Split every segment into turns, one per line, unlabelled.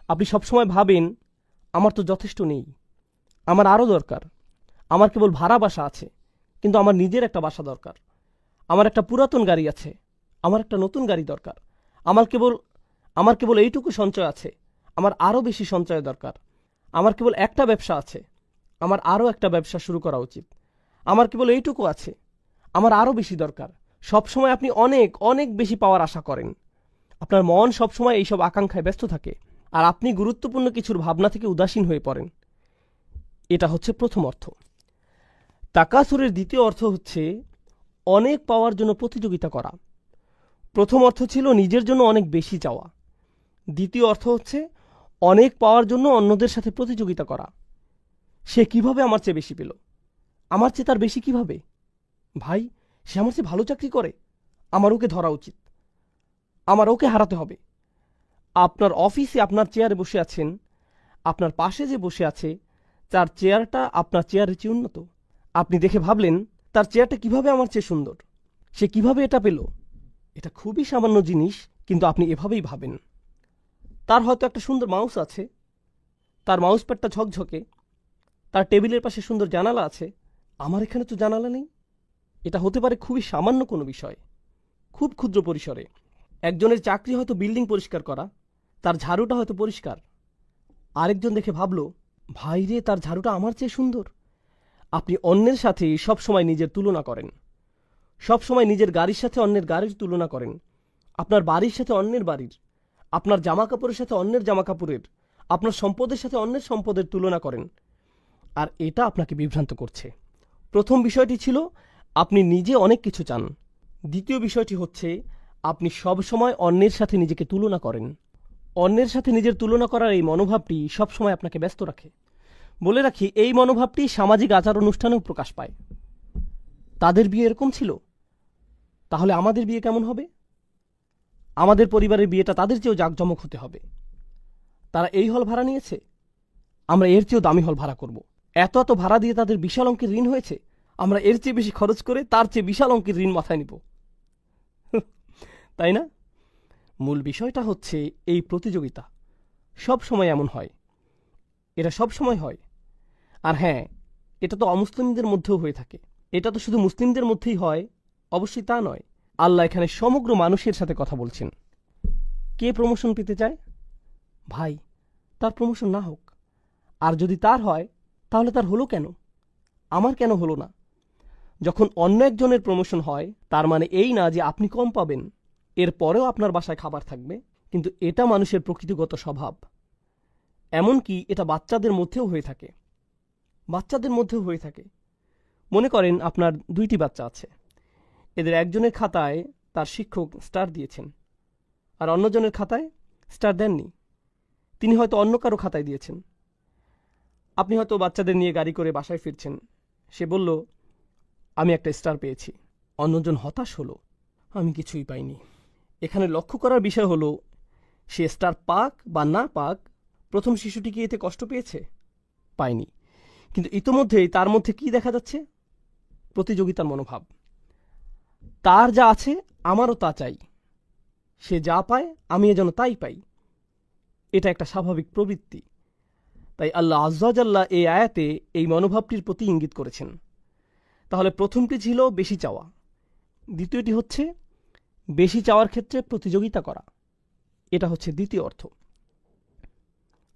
আপনি সবসময় ভাবেন আমার তো যথেষ্ট নেই, আমার আরও দরকার, আমার কেবল ভাড়া বাসা আছে, কিন্তু আমার নিজের একটা বাসা দরকার, আমার একটা পুরাতন গাড়ি আছে, আমার একটা নতুন গাড়ি দরকার, আমার কেবল এইটুকু সঞ্চয় আছে, আমার আরও বেশি সঞ্চয় দরকার, আমার কেবল একটা ব্যবসা আছে, আমার আরও একটা ব্যবসা শুরু করা উচিত, আমার কেবল এইটুকু আছে, আমার আরও বেশি দরকার। সবসময় আপনি অনেক অনেক বেশি পাওয়ার আশা করেন। আপনার মন সবসময় এইসব আকাঙ্ক্ষায় ব্যস্ত থাকে, আর আপনি গুরুত্বপূর্ণ কিছুর ভাবনা থেকে উদাসীন হয়ে পড়েন। এটা হচ্ছে প্রথম অর্থ। তাকাসুরের দ্বিতীয় অর্থ হচ্ছে অনেক পাওয়ার জন্য প্রতিযোগিতা করা। প্রথম অর্থ ছিল নিজের জন্য অনেক বেশি চাওয়া। দ্বিতীয় অর্থ হচ্ছে অনেক পাওয়ার জন্য অন্যদের সাথে প্রতিযোগিতা করা। সে কিভাবে আমার চেয়ে বেশি পেল, আমার চেয়ে তার বেশি কিভাবে? ভাই, সে আমার চেয়ে ভালো চাকরি করে, আমার ওকে ধরা উচিত, আমার ওকে হারাতে হবে। আপনার অফিসে আপনার চেয়ারে বসে আছেন, আপনার পাশে যে বসে আছে তার চেয়ারটা আপনার চেয়ারের চেয়ে উন্নত। আপনি দেখে ভাবলেন তার চেয়ারটা কিভাবে আমার চেয়ে সুন্দর, সে কিভাবে এটা পেল। এটা খুবই সামান্য জিনিস, কিন্তু আপনি এভাবেই ভাবেন। তার হয়তো একটা সুন্দর মাউস আছে, তার মাউস প্যাডটা ঝকঝকে, তার টেবিলের পাশে সুন্দর জানালা আছে, আমার এখানে তো জানালা নেই। এটা হতে পারে খুবই সামান্য কোনো বিষয়, খুব ক্ষুদ্র পরিসরে। একজনের চাকরি হয়তো বিল্ডিং পরিষ্কার করা, তার ঝাড়ুটা হয়তো পরিষ্কার। আরেকজন দেখে ভাবল, ভাই রে, তার ঝাড়ুটা আমার চেয়ে সুন্দর। আপনি অন্যের সাথে সবসময় নিজের তুলনা করেন, সবসময় নিজের গাড়ির সাথে অন্যের গাড়ির তুলনা করেন, আপনার বাড়ির সাথে অন্যের বাড়ির, আপনার জামা কাপড়ের সাথে অন্যের জামা কাপড়ের, আপনার সম্পদের সাথে অন্যের সম্পদের তুলনা করেন। আর এটা আপনাকে বিভ্রান্ত করছে। প্রথম বিষয়টি ছিল আপনি নিজে অনেক কিছু চান। দ্বিতীয় বিষয়টি হচ্ছে আপনি সবসময় অন্যের সাথে নিজেকে তুলনা করেন। অন্যের সাথে নিজের তুলনা করার এই মনোভাবটি সবসময় আপনাকে ব্যস্ত রাখে। বলে রাখি, এই মনোভাবটি সামাজিক আচার অনুষ্ঠানেও প্রকাশ পায়। তাদের বিয়ে এরকম ছিল, তাহলে আমাদের বিয়ে কেমন হবে? আমাদের পরিবারের বিয়েটা তাদের চেয়েও জাঁকজমক হতে হবে। তারা এই হল ভাড়া নিয়েছে, আমরা এর চেয়েও দামি হল ভাড়া করব। এত এত ভাড়া দিয়ে তাদের বিশাল অঙ্কের ঋণ হয়েছে, আমরা এর চেয়ে বেশি খরচ করে তার চেয়ে বিশাল অঙ্কের ঋণ মাথায় নিব। তাই না? মূল বিষয়টা হচ্ছে এই প্রতিযোগিতা সব সময় এমন হয়, এটা সব সময় হয়। আর হ্যাঁ, এটা তো অমুসলিমদের মধ্যেও হয়ে থাকে। এটা তো শুধু মুসলিমদের মধ্যেই হয় অবশ্যই তা নয়। আল্লাহ এখানে সমগ্র মানুষের সাথে কথা বলছেন। কে প্রমোশন পেতে চায়? ভাই, তার প্রমোশন না হোক, আর যদি তার হয় তাহলে তার হলো কেন, আমার কেন হলো না? যখন অন্য একজনের প্রমোশন হয় তার মানে এই না যে আপনি কম পাবেন, এর পরেও আপনার বাসায় খাবার থাকবে। কিন্তু এটা মানুষের প্রকৃতিগত স্বভাব। এমনকি এটা বাচ্চাদের মধ্যেও হয়ে থাকে। মনে করেন আপনার 2টি বাচ্চা আছে, এদের একজনের খাতায় তার শিক্ষক স্টার দিয়েছেন, আর অন্যজনের খাতায় স্টার দেননি। তিনি হয়তো অন্য কারো খাতায় দিয়েছেন। আপনি হয়তো বাচ্চাদের নিয়ে গাড়ি করে বাসায় ফিরছেন, সে বলল, আমি একটা স্টার পেয়েছি। অন্যজন হতাশ হলো, আমি কিছুই পাইনি। এখানে লক্ষ্য করার বিষয় হলো, সে স্টার পাক বা না পাক, প্রথম শিশুটি কি এতে কষ্ট পেয়েছে? পায়নি। কিন্তু ইতোমধ্যেই তার মধ্যে কি দেখা যাচ্ছে? প্রতিযোগিতার মনোভাব। তার যা আছে আমারও তা চাই, সে যা পায় আমি যেন তাই পাই। এটা একটা স্বাভাবিক প্রবৃত্তি। তাই আল্লাহ আজ্জা জাল্লা এই আয়াতে এই মনোভাবটির প্রতি ইঙ্গিত করেছেন। তাহলে প্রথমটি ছিল বেশি চাওয়া, দ্বিতীয়টি হচ্ছে বেশি চাওয়ার ক্ষেত্রে প্রতিযোগিতা করা। এটা হচ্ছে দ্বিতীয় অর্থ।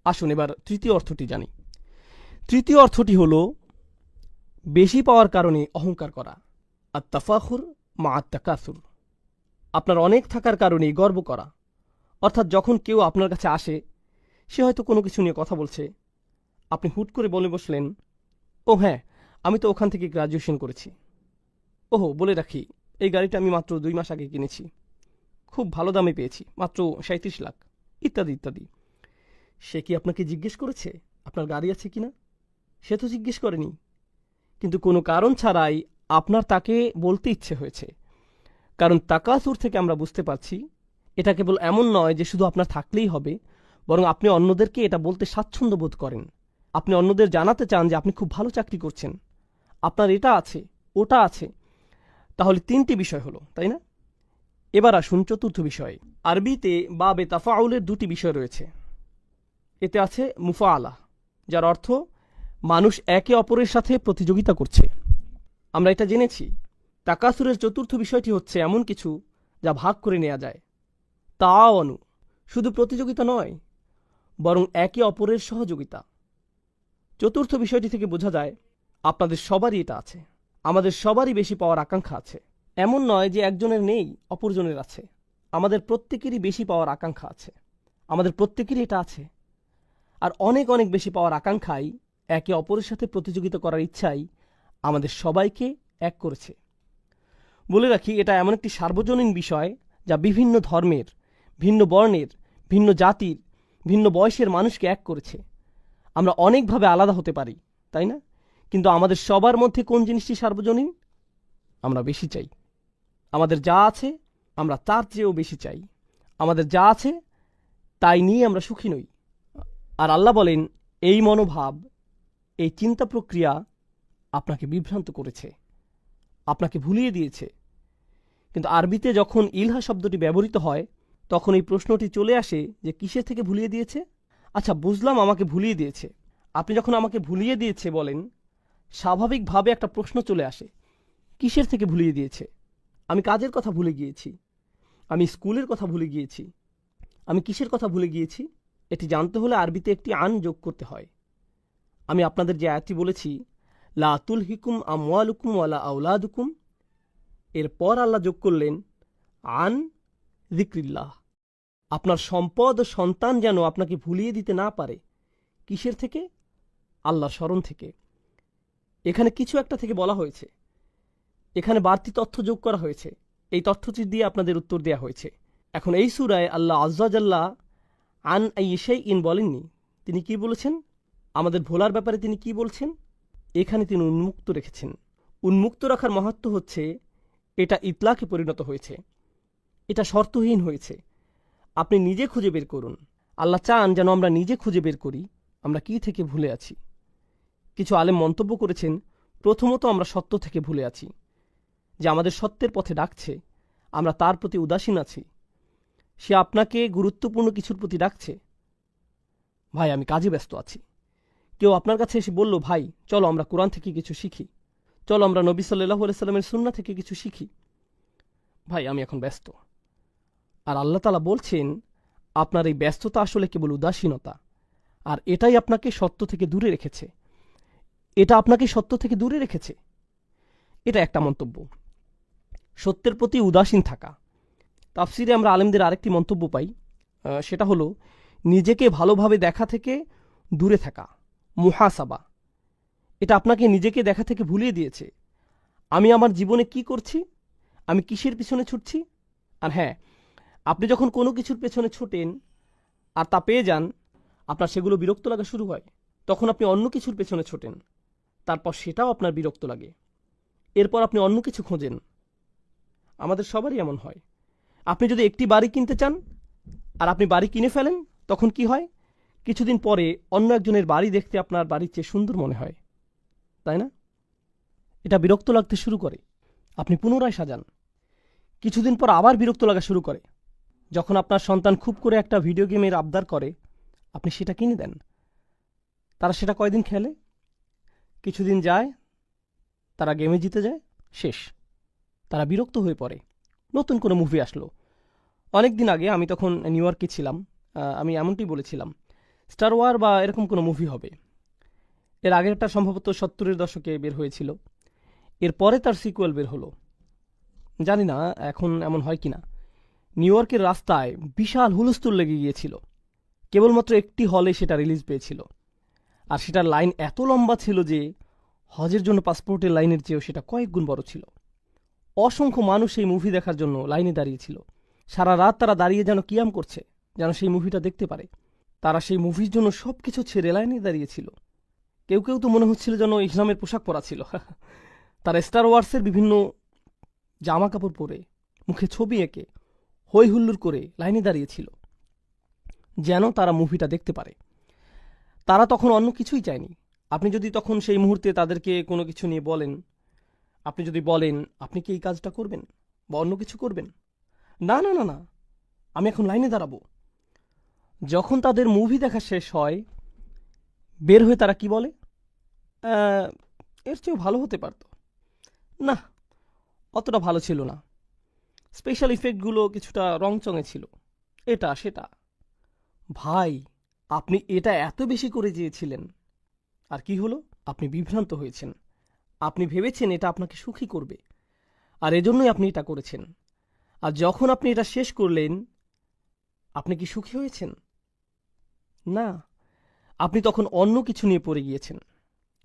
আসুন এবার তৃতীয় অর্থটি জানি। তৃতীয় অর্থটি হল বেশি পাওয়ার কারণে অহংকার করা, আত-তাফাখুর মা আত-তাকাসুর। আপনার অনেক থাকার কারণে গর্ব করা। অর্থাৎ যখন কেউ আপনার কাছে আসে, সে হয়তো কোনো কিছু নিয়ে কথা বলছে, আপনি হুট করে বলে বসলেন, ও হ্যাঁ, আমি তো ওখান থেকে গ্রাজুয়েশন করেছি। ওহো, বলে রাখি, এই গাড়িটা আমি মাত্র 2 মাস আগে কিনেছি, খুব ভালো দামে পেয়েছি, মাত্র 37 লাখ, ইত্যাদি ইত্যাদি। সে কি আপনাকে জিজ্ঞেস করেছে আপনার গাড়ি আছে কিনা? সে তো জিজ্ঞেস করেনি, কিন্তু কোনো কারণ ছাড়াই আপনার তাকে বলতে ইচ্ছে হয়েছে। কারণ তাকাসুর থেকে আমরা বুঝতে পারছি এটা কেবল এমন নয় যে শুধু আপনার থাকলেই হবে, বরং আপনি অন্যদেরকে এটা বলতে স্বাচ্ছন্দ্য বোধ করেন। আপনি অন্যদের জানাতে চান যে আপনি খুব ভালো চাকরি করছেন, আপনার এটা আছে, ওটা আছে। তাহলে 3টি বিষয় হলো, তাই না? এবার আসুন চতুর্থ বিষয়ে। আরবিতে বাবে তাফাউলের 2টি বিষয় রয়েছে। এতে আছে মুফাআলা, যার অর্থ মানুষ একে অপরের সাথে প্রতিযোগিতা করছে। আমরা এটা জেনেছি। তাকাসুরের চতুর্থ বিষয়টি হচ্ছে এমন কিছু যা ভাগ করে নেওয়া যায়। তাআওয়ানু, শুধু প্রতিযোগিতা নয়, বরং একে অপরের সহযোগিতা। চতুর্থ বিষয়টি থেকে বোঝা যায় আপনাদের সবারই এটা আছে। আমাদের সবারই বেশি পাওয়ার আকাঙ্ক্ষা আছে। এমন নয় যে একজনের নেই অপরজনের আছে। আমাদের প্রত্যেকেরই বেশি পাওয়ার আকাঙ্ক্ষা আছে। আমাদের প্রত্যেকেরই এটা আছে। আর অনেক অনেক বেশি পাওয়ার আকাঙ্ক্ষাই, একে অপরের সাথে প্রতিযোগিতা করার ইচ্ছাই আমাদের সবাইকে এক করেছে। বলে রাখি, এটা এমন একটি সার্বজনীন বিষয় যা বিভিন্ন ধর্মের, ভিন্ন বর্ণের, ভিন্ন জাতির, ভিন্ন বয়সের মানুষকে এক করেছে। আমরা অনেকভাবে আলাদা হতে পারি, তাই না? কিন্তু আমাদের সবার মধ্যে কোন জিনিসটি সার্বজনীন? আমরা বেশি চাই। আমাদের যা আছে আমরা তার চেয়েও বেশি চাই। আমাদের যা আছে তাই নিয়ে আমরা সুখী নই। আর আল্লাহ বলেন, এই মনোভাব, এই চিন্তা প্রক্রিয়া আপনাকে বিভ্রান্ত করেছে, আপনাকে ভুলিয়ে দিয়েছে। কিন্তু আরবিতে যখন ইলহা শব্দটি ব্যবহৃত হয়, তখন এই প্রশ্নটি চলে আসে যে কিসের থেকে ভুলিয়ে দিয়েছে? আচ্ছা, বুঝলাম আমাকে ভুলিয়ে দিয়েছে। আপনি যখন আমাকে ভুলিয়ে দিয়েছে বলেন, স্বাভাবিকভাবে একটা প্রশ্ন চলে আসে, কিসের থেকে ভুলিয়ে দিয়েছে? আমি কাজের কথা ভুলে গিয়েছি, আমি স্কুলের কথা ভুলে গিয়েছি, আমি কিসের কথা ভুলে গিয়েছি? এটি জানতে হলে আরবিতে একটি আন যোগ করতে হয়। আমি আপনাদের যে আয়াতটি বলেছি, লা তুলহিকুম আমওয়ালুকুম ওয়ালা আওলাদুকুম, এরপর আল্লাহ যোগ করলেন আন যিকরিল্লাহ। আপনার সম্পদ ও সন্তান যেন আপনাকে ভুলিয়ে দিতে না পারে। কিসের থেকে? আল্লাহর স্মরণ থেকে। এখানে কিছু একটা থেকে বলা হয়েছে, এখানে বাড়তি তথ্য যোগ করা হয়েছে। এই তথ্যটি দিয়ে আপনাদের উত্তর দেওয়া হয়েছে। এখন এই সূরায় আল্লাহ আযজা ওয়া জাল্লা আন আইশাইইন বলেননি। তিনি কি বলেছেন? আমাদের ভোলার ব্যাপারে তিনি কি বলছেন? এখানে তিনি উন্মুক্ত রেখেছেন। উন্মুক্ত রাখার মাহাত্ম্য হচ্ছে এটা ইতলাকে পরিণত হয়েছে, এটা শর্তহীন হয়েছে। আপনি নিজে খুঁজে বের করুন। আল্লাহ চান যেন আমরা নিজে খুঁজে বের করি আমরা কি থেকে ভুলে আছি। কিছু আলেম মন্তব্য করেছেন, প্রথমত আমরা সত্য থেকে ভুলে আছি, যে আমাদের সত্যের পথে ডাকছে, আমরা তার প্রতি উদাসীন আছি। সে আপনাকে গুরুত্বপূর্ণ কিছুর প্রতি ডাকছে। ভাই, আমি কাজে ব্যস্ত আছি। কেউ আপনার কাছে এসে বলল, ভাই চলো আমরা কোরআন থেকে কিছু শিখি, চলো আমরা নবী সাল্লাল্লাহু আলাইহি সাল্লামের সুন্নাহ থেকে কিছু শিখি। ভাই, আমি এখন ব্যস্ত। আর আল্লাহ তাআলা বলছেন, আপনার এই ব্যস্ততা আসলে কেবল উদাসীনতা, আর এটাই আপনাকে সত্য থেকে দূরে রেখেছে। এটা আপনাকে সত্য থেকে দূরে রেখেছে। এটা একটা মন্তব্য, সত্যের প্রতি উদাসীন থাকা। তাফসিরে আমরা আলেমদের আরেকটি মন্তব্য পাই, সেটা হলো নিজেকে ভালোভাবে দেখা থেকে দূরে থাকা, মুহাসাবা। এটা আপনাকে নিজেকে দেখা থেকে ভুলিয়ে দিয়েছে। আমি আমার জীবনে কি করছি, আমি কিসের পিছনে ছুটছি। আর হ্যাঁ, আপনি যখন কোনো কিছুর পেছনে ছোটেন আর তা পেয়ে যান, আপনার সেগুলো বিরক্ত লাগা শুরু হয়। তখন আপনি অন্য কিছুর পেছনে ছোটেন, তারপর সেটাও আপনার বিরক্ত লাগে। এরপর আপনি অন্য কিছু খোঁজেন। আমাদের সবারই এমন হয়। আপনি যদি একটি বাড়ি কিনতে চান আর আপনি বাড়ি কিনে ফেলেন, তখন কি হয়? কিছুদিন পরে অন্য একজনের বাড়ি দেখতে আপনার বাড়ির চেয়ে সুন্দর মনে হয়, তাই না? এটা বিরক্ত লাগতে শুরু করে। আপনি পুনরায় সাজান। কিছুদিন পর আবার বিরক্ত লাগা শুরু করে। যখন আপনার সন্তান খুব করে একটা ভিডিও গেমের আবদার করে, আপনি সেটা কিনে দেন। তারা সেটা কয়দিন খেলে, কিছুদিন যায়, তারা গেমে জিতে যায়, শেষ। তারা বিরক্ত হয়ে পড়ে। নতুন কোনো মুভি আসলো। অনেক দিন আগে, আমি তখন নিউ ইয়র্কে ছিলাম, আমি এমনটি বলেছিলাম, স্টার ওয়ার বা এরকম কোনো মুভি হবে। এর আগেরটা সম্ভবত 70-এর দশকে বের হয়েছিল। এরপরে তার সিকুয়েল বের হলো। জানি না এখন এমন হয় কিনা। নিউ ইয়র্কের রাস্তায় বিশাল হুলস্থুল লেগে গিয়েছিল। কেবলমাত্র একটি হলে সেটা রিলিজ পেয়েছিল, আর সেটার লাইন এত লম্বা ছিল যে হজের জন্য পাসপোর্টের লাইনের চেয়েও সেটা কয়েক গুণ বড় ছিল। অসংখ্য মানুষ এই মুভি দেখার জন্য লাইনে দাঁড়িয়েছিল। সারা রাত তারা দাঁড়িয়ে যেন কিয়াম করছে, যেন সেই মুভিটা দেখতে পারে। তারা সেই মুভির জন্য সব কিছু ছেড়ে লাইনে দাঁড়িয়েছিল। কেউ কেউ তো মনে হচ্ছিল যেন ইসলামের পোশাক পরা ছিল। তারা স্টার ওয়ার্সের বিভিন্ন জামা কাপড় পরে, মুখে ছবি এঁকে, হই হুল্লোড় করে লাইনে দাঁড়িয়েছিল, যেন তারা মুভিটা দেখতে পারে। তারা তখন অন্য কিছুই চায়নি। আপনি যদি তখন সেই মুহূর্তে তাদেরকে কোনো কিছু নিয়ে বলেন, আপনি যদি বলেন আপনি কি এই কাজটা করবেন বা অন্য কিছু করবেন, না না না না, আমি এখন লাইনে দাঁড়াবো, যখন তাদের মুভি দেখা শেষ হয়, বের হয়ে তারা কি বলে? এর চেয়েও ভালো হতে পারত, না অতটা ভালো ছিল না, স্পেশাল ইফেক্টগুলো কিছুটা রংচঙে ছিল, এটা সেটা। ভাই, আপনি এটা এত বেশি করে চেয়েছিলেন, আর কি হলো? আপনি বিভ্রান্ত হয়েছেন। আপনি ভেবেছেন এটা আপনাকে সুখী করবে, আর এজন্যই আপনি এটা করেছেন। আর যখন আপনি এটা শেষ করলেন, আপনি কি সুখী হয়েছেন? না, আপনি তখন অন্য কিছু নিয়ে পড়ে গিয়েছেন।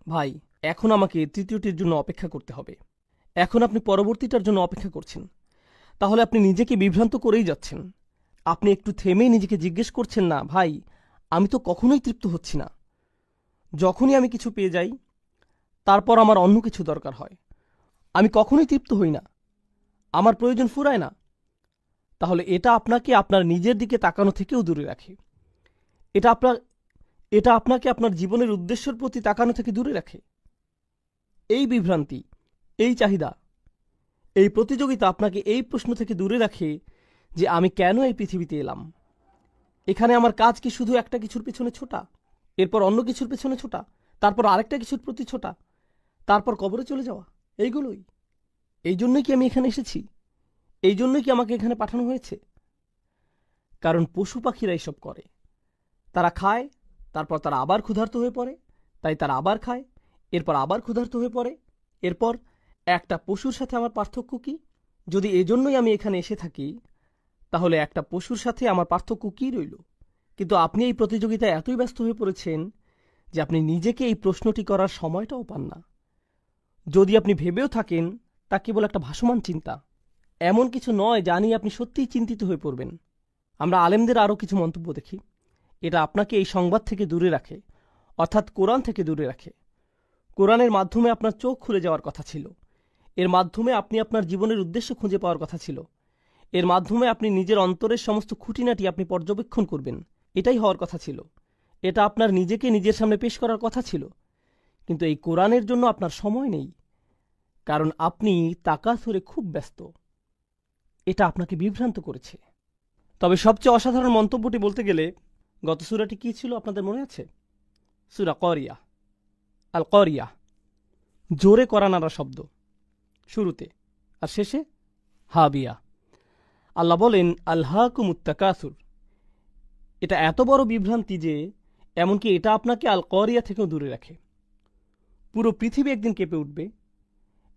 ভাই, এখন আমাকে তৃতীয়টির জন্য অপেক্ষা করতে হবে। এখন আপনি পরবর্তীটার জন্য অপেক্ষা করছেন। তাহলে আপনি নিজেকে বিভ্রান্ত করেই যাচ্ছেন। আপনি একটু থেমেই নিজেকে জিজ্ঞেস করছেন না, ভাই আমি তো কখনোই তৃপ্ত হচ্ছি না। যখনই আমি কিছু পেয়ে যাই, তারপর আমার অন্য কিছু দরকার হয়। আমি কখনোই তৃপ্ত হই না, আমার প্রয়োজন ফুরায় না। তাহলে এটা আপনাকে আপনার নিজের দিকে তাকানো থেকেও দূরে রাখে। এটা আপনাকে আপনার জীবনের উদ্দেশ্যের প্রতি তাকানো থেকে দূরে রাখে। এই বিভ্রান্তি, এই চাহিদা, এই প্রতিযোগিতা আপনাকে এই প্রশ্ন থেকে দূরে রাখে যে আমি কেন এই পৃথিবীতে এলাম। এখানে আমার কাজ কি শুধু একটা কিছুর পেছনে ছোটা, এরপর অন্য কিছুর পেছনে ছোটা, তারপর আরেকটা কিছুর প্রতি ছোটা, তারপর কবরে চলে যাওয়া, এইগুলোই? এই জন্যই কি আমি এখানে এসেছি? এই জন্যই কি আমাকে এখানে পাঠানো হয়েছে? কারণ পশু পাখিরা এসব করে। তারা খায়, তারপর তারা আবার ক্ষুধার্ত হয়ে পড়ে, তাই তারা আবার খায়, এরপর আবার ক্ষুধার্ত হয়ে পড়ে। এরপর একটা পশুর সাথে আমার পার্থক্য কি? যদি এজন্যই আমি এখানে এসে থাকি, তাহলে একটা পশুর সাথে আমার পার্থক্য কি রইল? কিন্তু আপনি এই প্রতিযোগিতায় এতই ব্যস্ত হয়ে পড়েছেন যে আপনি নিজেকে এই প্রশ্নটি করার সময়টাও পান না। যদি আপনি ভেবেও থাকেন, তা কেবল একটা ভাসমান চিন্তা, এমন কিছু নয় যা নিয়ে আপনি সত্যিই চিন্তিত হয়ে পড়বেন। আমরা আলেমদের আরও কিছু মন্তব্য দেখি। এটা আপনাকে এই সংবাদ থেকে দূরে রাখে, অর্থাৎ কোরআন থেকে দূরে রাখে। কোরআনের মাধ্যমে আপনার চোখ খুলে যাওয়ার কথা ছিল। এর মাধ্যমে আপনি আপনার জীবনের উদ্দেশ্য খুঁজে পাওয়ার কথা ছিল। এর মাধ্যমে আপনি নিজের অন্তরের সমস্ত খুঁটিনাটি আপনি পর্যবেক্ষণ করবেন, এটাই হওয়ার কথা ছিল। এটা আপনার নিজেকে নিজের সামনে পেশ করার কথা ছিল। কিন্তু এই কোরআনের জন্য আপনার সময় নেই, কারণ আপনি তাকাসুরে খুব ব্যস্ত। এটা আপনাকে বিভ্রান্ত করেছে। তবে সবচেয়ে অসাধারণ মন্তব্যটি বলতে গেলে, গত সূরাটি কি ছিল আপনাদের মনে আছে? সূরা করিয়া, আল করিয়া, জোরে করা নাড়া শব্দ শুরুতে, আর শেষে হাবিয়া। আল্লাহ বলেন আল্হাকুমুত তাকাসুর। এটা এত বড় বিভ্রান্তি যে এমনকি এটা আপনাকে আল করিয়া থেকেও দূরে রাখে। পুরো পৃথিবী একদিন কেঁপে উঠবে,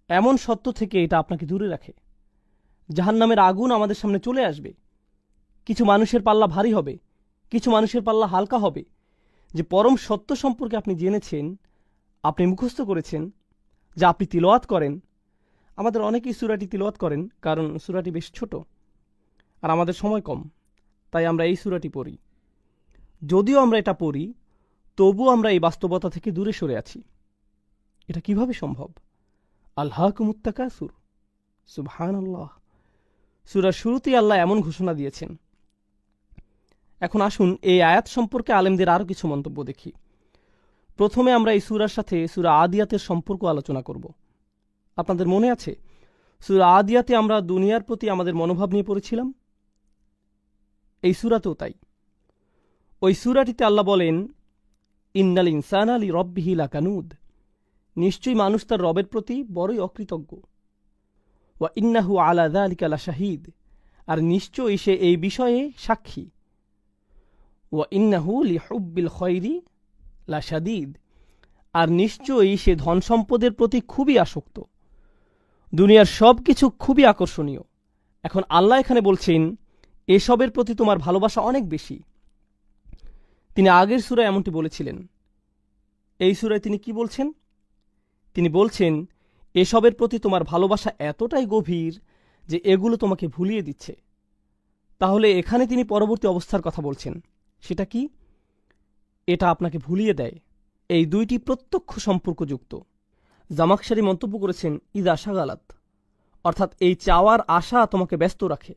এমন সত্য থেকে এটা আপনাকে দূরে রাখে। জাহান্নামের আগুন আমাদের সামনে চলে আসবে। কিছু মানুষের পাল্লা ভারী হবে, কিছু মানুষের পাল্লা হালকা হবে। যে পরম সত্য সম্পর্কে আপনি জেনেছেন, আপনি মুখস্থ করেছেন, যা আপনি তিলাওয়াত করেন। আমাদের অনেকেই সূরাটি তিলাওয়াত করেন, কারণ সূরাটি বেশ ছোট আর আমাদের সময় কম, তাই আমরা এই সূরাটি পড়ি। যদিও আমরা এটা পড়ি, তবুও আমরা এই বাস্তবতা থেকে দূরে সরে আছি। এটা কিভাবে সম্ভব? আল্হাকুমুত তাকাসুর, সুবহানাল্লাহ। সূরার শুরুতেই আল্লাহ এমন ঘোষণা দিয়েছেন। এখন আসুন এই আয়াত সম্পর্কে আলেমদের আরও কিছু মন্তব্য দেখি। প্রথমে আমরা এই সূরার সাথে সূরা আদিয়াতের সম্পর্ক আলোচনা করব। আপনাদের মনে আছে সূরা আদিয়াতে আমরা দুনিয়ার প্রতি আমাদের মনোভাব নিয়ে পড়েছিলাম? এই সূরাতেও তাই। ওই সূরাটিতে আল্লাহ বলেন ইন্নাল ইনসানা লিরাব্বিহি লাকানুদ, নিশ্চয়ই মানুষ তার রবের প্রতি বড়ই অকৃতজ্ঞ। ওয়া ইন্নাহু আলা যালিকা লাশাহিদ, আর নিশ্চয়ই সে এই বিষয়ে সাক্ষী। ওয়া ইন্নাহু লিহুব্বিল খায়রি লাশাদীদ, আর নিশ্চয়ই সে ধন সম্পদের প্রতি খুবই আসক্ত। দুনিয়ার সব কিছু খুবই আকর্ষণীয়। এখন আল্লাহ এখানে বলছেন এসবের প্রতি তোমার ভালোবাসা অনেক বেশি। তিনি আগের সূরায় এমনটি বলেছিলেন। এই সূরায় তিনি কি বলছেন? তিনি বলছেন এসবের প্রতি তোমার ভালোবাসা এতটাই গভীর যে এগুলো তোমাকে ভুলিয়ে দিচ্ছে। তাহলে এখানে তিনি পরবর্তী অবস্থার কথা বলছেন। সেটা কি? এটা আপনাকে ভুলিয়ে দেয়। এই দুইটি প্রত্যক্ষ সম্পর্কযুক্ত। জামাকশারি মন্তব্য করেছেন ইদা শাগালাত, অর্থাৎ এই চাওয়ার আশা তোমাকে ব্যস্ত রাখে।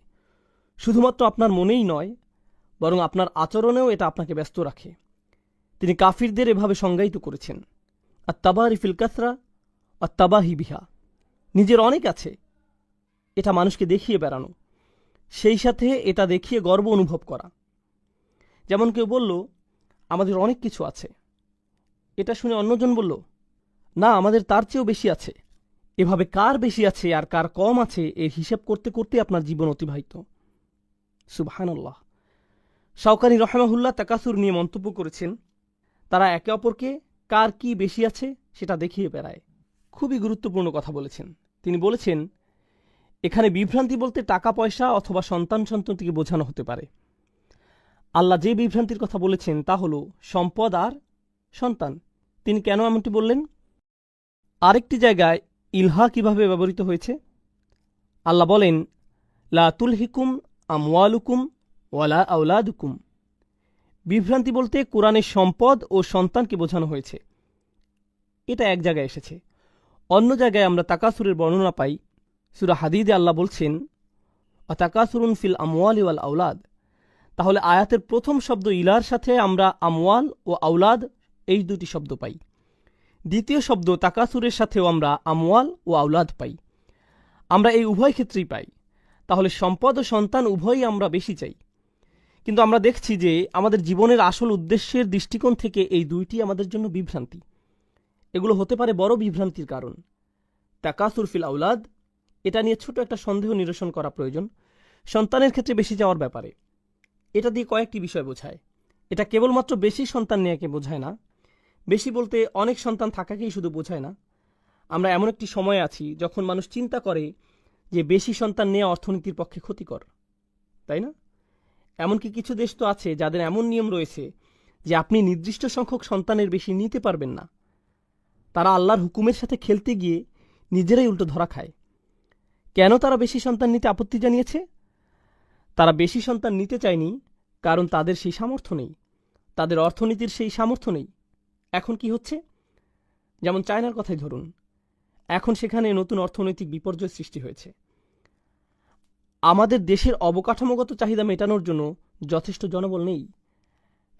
শুধুমাত্র আপনার মনেই নয়, বরং আপনার আচরণেও এটা আপনাকে ব্যস্ত রাখে। তিনি কাফিরদের এভাবে সংজ্ঞায়িত করেছেন আত্তাবারি ফিল কাসরা আত্তাবাহি বিহা, নিজের অনেক আছে, এটা মানুষকে দেখিয়ে বেড়ানো, সেই সাথে এটা দেখিয়ে গর্ব অনুভব করা। যেমন কেউ বলল, আমাদের অনেক কিছু আছে। এটা শুনে অন্যজন বলল, না, আমাদের তার চেয়েও বেশি আছে। এভাবে কার বেশি আছে আর কার কম আছে এর হিসাব করতে করতে আপনার জীবন অতিবাহিত। সুবহানাল্লাহ। শাওকানি রহমাহুল্লাহ তাকাসুর নিয়ে মন্তব্য করেছেন, তারা একে অপরকে কার কি বেশি আছে সেটা দেখিয়ে বেড়ায়। খুবই গুরুত্বপূর্ণ কথা বলেছেন। তিনি বলেছেন, এখানে বিভ্রান্তি বলতে টাকা পয়সা অথবা সন্তানটিকে বোঝানো হতে পারে। আল্লাহ যে বিভ্রান্তির কথা বলেছেন তা হল সম্পদ আর সন্তান। তিনি কেন এমনটি বললেন? আরেকটি জায়গায় ইলহা কিভাবে ব্যবহৃত হয়েছে? আল্লাহ বলেন, লা তুলহিকুম আমওয়ালুকুম ওয়ালা আওলাদুকুম। বিভ্রান্তি বলতে কোরআনের সম্পদ ও সন্তানকে বোঝানো হয়েছে। এটা এক জায়গায় এসেছে। অন্য জায়গায় আমরা তাকাসুরের বর্ণনা পাই। সূরা হাদীদে আল্লাহ বলছেন, তাকাসুরুন ফিল আমওয়ালি ওয়াল আওলাদ। তাহলে আয়াতের প্রথম শব্দ ইলার সাথে আমরা আমওয়াল ও আওলাদ এই দুটি শব্দ পাই। দ্বিতীয় শব্দ তাকাসুরের সাথেও আমরা আমওয়াল ও আওলাদ পাই। আমরা এই উভয় ক্ষেত্রেই পাই। তাহলে সম্পদ ও সন্তান উভয়ই আমরা বেশি চাই। কিন্তু আমরা দেখছি যে আমাদের জীবনের আসল উদ্দেশ্যের দৃষ্টিকোণ থেকে এই দুইটি আমাদের জন্য বিভ্রান্তি। এগুলো হতে পারে বড় বিভ্রান্তির কারণ। তাকাসুর ফিল আওলাদ, এটা নিয়ে ছোট একটা সন্দেহ নিরসন করা প্রয়োজন। সন্তানের ক্ষেত্রে বেশি যাওয়ার ব্যাপারে এটা দিয়ে কয়েকটি বিষয় বোঝায়। এটা কেবলমাত্র বেশি সন্তান নেয়াকে বোঝায় না। বেশি বলতে অনেক সন্তান থাকাকেই শুধু বোঝায় না। আমরা এমন একটি সময় আছি যখন মানুষ চিন্তা করে যে বেশি সন্তান নেওয়া অর্থনীতির পক্ষে ক্ষতিকর, তাই না? এমনকি কিছু দেশ তো আছে যাদের এমন নিয়ম রয়েছে যে আপনি নির্দিষ্ট সংখ্যক সন্তানের বেশি নিতে পারবেন না। তারা আল্লাহর হুকুমের সাথে খেলতে গিয়ে নিজেরাই উল্টো ধরা খায়। কেন তারা বেশি সন্তান নিতে আপত্তি জানিয়েছে? তারা বেশি সন্তান নিতে চায়নি কারণ তাদের সেই সামর্থ্য নেই, তাদের অর্থনীতির সেই সামর্থ্য নেই। এখন কি হচ্ছে? যেমন চায়নার কথাই ধরুন। এখন সেখানে নতুন অর্থনৈতিক বিপর্যয় সৃষ্টি হয়েছে। আমাদের দেশের অবকাঠামোগত চাহিদা মেটানোর জন্য যথেষ্ট জনবল নেই,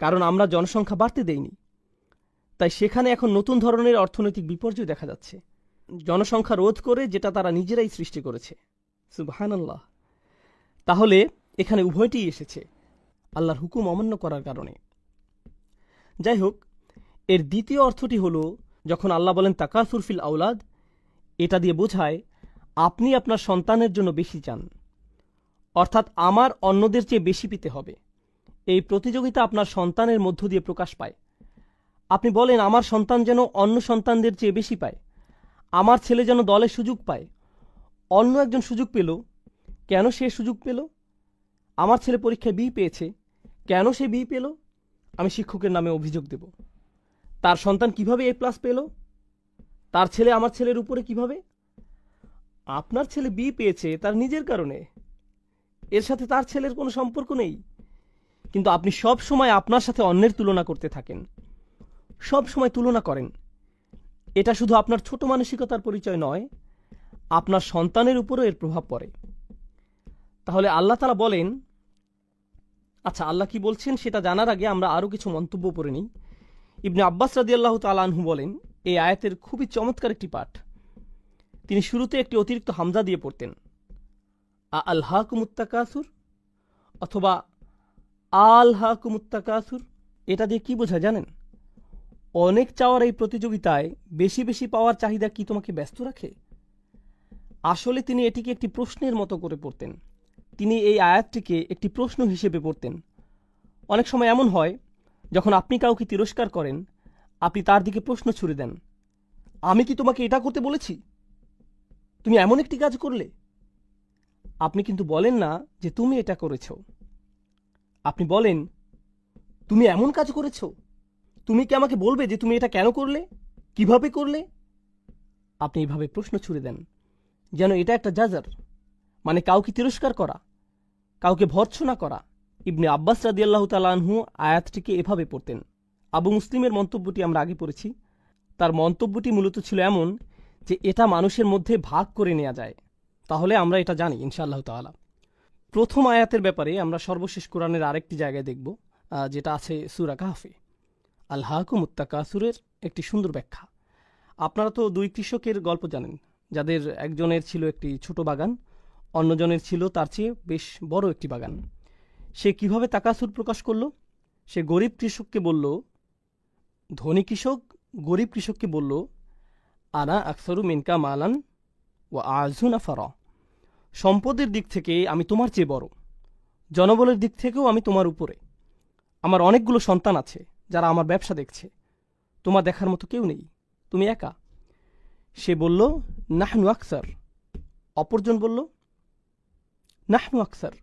কারণ আমরা জনসংখ্যা বাড়তে দেইনি। তাই সেখানে এখন নতুন ধরনের অর্থনৈতিক বিপর্যয় দেখা যাচ্ছে, জনসংখ্যা রোধ করে, যেটা তারা নিজেরাই সৃষ্টি করেছে। সুবহানাল্লাহ। তাহলে এখানে উভয়টিই এসেছে আল্লাহর হুকুম অমান্য করার কারণে। যাই হোক, এর দ্বিতীয় অর্থটি হল, যখন আল্লাহ বলেন তাকাসুর ফিল আওলাদ, এটা দিয়ে বোঝায় আপনি আপনার সন্তানের জন্য বেশি চান। অর্থাৎ আমার অন্যদের চেয়ে বেশি পেতে হবে। এই প্রতিযোগিতা আপনার সন্তানের মধ্য দিয়ে প্রকাশ পায়। আপনি বলেন, আমার সন্তান যেন অন্য সন্তানদের চেয়ে বেশি পায়, আমার ছেলে যেন দলে সুযোগ পায়। অন্য একজন সুযোগ পেল, কেন সে সুযোগ পেল? আমার ছেলে পরীক্ষায় বি পেয়েছে, কেন সে বি পেল? আমি শিক্ষকের নামে অভিযোগ দেব। তার সন্তান কিভাবে এ প্লাস পেল? তার ছেলে আমার ছেলের উপরে কিভাবে? আপনার ছেলে বি পেয়েছে তার নিজের কারণে, এর সাথে তার ছেলের কোনো সম্পর্ক নেই। কিন্তু আপনি সব সময় আপনার সাথে অন্যের তুলনা করতে থাকেন, সব সময় তুলনা করেন। এটা শুধু আপনার ছোট মানসিকতার পরিচয় নয়, আপনার সন্তানের উপরও এর প্রভাব পড়ে। তাহলে আল্লাহ তাআলা বলেন, আচ্ছা, আল্লাহ কি বলছেন সেটা জানার আগে আমরা আরও কিছু মন্তব্য পড়ে নিই। ইবনে আব্বাস রাদিয়াল্লাহু তাআলা আনহু বলেন, এই আয়াতের খুবই চমৎকার একটি পাঠ। তিনি শুরুতে একটি অতিরিক্ত হামজা দিয়ে পড়তেন, আলহাকুমুত তাকাসুর অথবা আলহাকুমুত তাকাসুর। এটা দিয়ে কি বোঝায় জানেন? অনেক চাওয়ার এই প্রতিযোগিতায় বেশি বেশি পাওয়ার চাহিদা কি তোমাকে ব্যস্ত রাখে? আসলে তিনি এটিকে একটি প্রশ্নের মতো করে পড়তেন। তিনি এই আয়াতটিকে একটি প্রশ্ন হিসেবে পড়তেন। অনেক সময় এমন হয়, যখন আপনি কাউকে তিরস্কার করেন, আপনি তার দিকে প্রশ্ন ছুড়ে দেন, আমি কি তোমাকে এটা করতে বলেছি? তুমি এমন একটি কাজ করলে। আপনি কিন্তু বলেন না যে তুমি এটা করেছ। আপনি বলেন, তুমি এমন কাজ করেছ, তুমি কি আমাকে বলবে যে তুমি এটা কেন করলে, কিভাবে করলে? আপনি এইভাবে প্রশ্ন ছুড়ে দেন, যেন এটা একটা জাজার, মানে কাউকে তিরস্কার করা, কাউকে ভর্ৎসনা করা। ইবনে আব্বাস রাদিয়াল্লাহু তাআলা আনহু আয়াতটিকে এভাবে পড়তেন। আবু মুসলিমের মন্তব্যটি আমরা আগে পড়েছি। তার মন্তব্যটি মূলত ছিল এমন যে এটা মানুষের মধ্যে ভাগ করে নেওয়া যায়। তাহলে আমরা এটা জানি ইনশাআল্লাহ তাআলা। প্রথম আয়াতের ব্যাপারে আমরা সর্বশেষ কোরআনের আরেকটি জায়গায় দেখব, যেটা আছে সূরা কাহফে। আলহাকুমুত তাকাসুরের একটি সুন্দর ব্যাখ্যা। আপনারা তো দুই কৃষকের গল্প জানেন, যাদের একজনের ছিল একটি ছোট বাগান, অন্যজনের ছিল তার চেয়ে বেশ বড় একটি বাগান। সে কিভাবে তাকাসুর প্রকাশ করল? সে গরিব কৃষককে বলল, ধনী কৃষক গরিব কৃষককে বলল, আনা আকসারু মিনকা মালান ওয়া আযু নাফারা, সম্পদের দিক থেকে আমি তোমার চেয়ে বড়, জনবলের দিক থেকেও আমি তোমার উপরে, আমার অনেকগুলো সন্তান আছে যারা আমার ব্যবসা দেখছে, তোমার দেখার মতো কেউ নেই, তুমি একা। সে বলল, নাহনু আকসার। অপরজন বলল, নাহনু আকসার।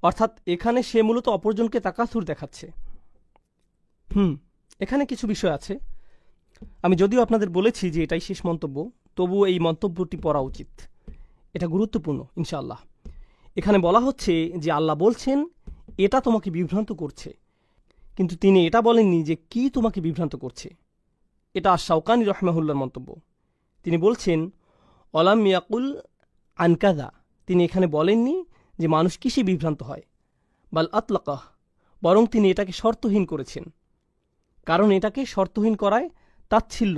অর্থাৎ এখানে সে মূলত অপরজনকে তাকাসুর দেখাচ্ছে। এখানে কিছু বিষয় আছে। আমি যদিও আপনাদের বলেছি যে এটাই শেষ মন্তব্য, তবুও এই মন্তব্যটি পড়া উচিত, এটা গুরুত্বপূর্ণ ইনশাআল্লাহ। এখানে বলা হচ্ছে যে আল্লাহ বলছেন এটা তোমাকে বিভ্রান্ত করছে, কিন্তু তিনি এটা বলেননি যে কি তোমাকে বিভ্রান্ত করছে। এটা শাওকানি রহমাহুল্লাহর মন্তব্য। তিনি বলছেন, অলাম ইয়াকুল আনকাদা, তিনি এখানে বলেননি যে মানুষ কিসে বিভ্রান্ত হয়, বাল আতলাকাহ, বরং তিনি এটাকে শর্তহীন করেছেন। কারণ এটাকে শর্তহীন করায় তাচ্ছিল্য,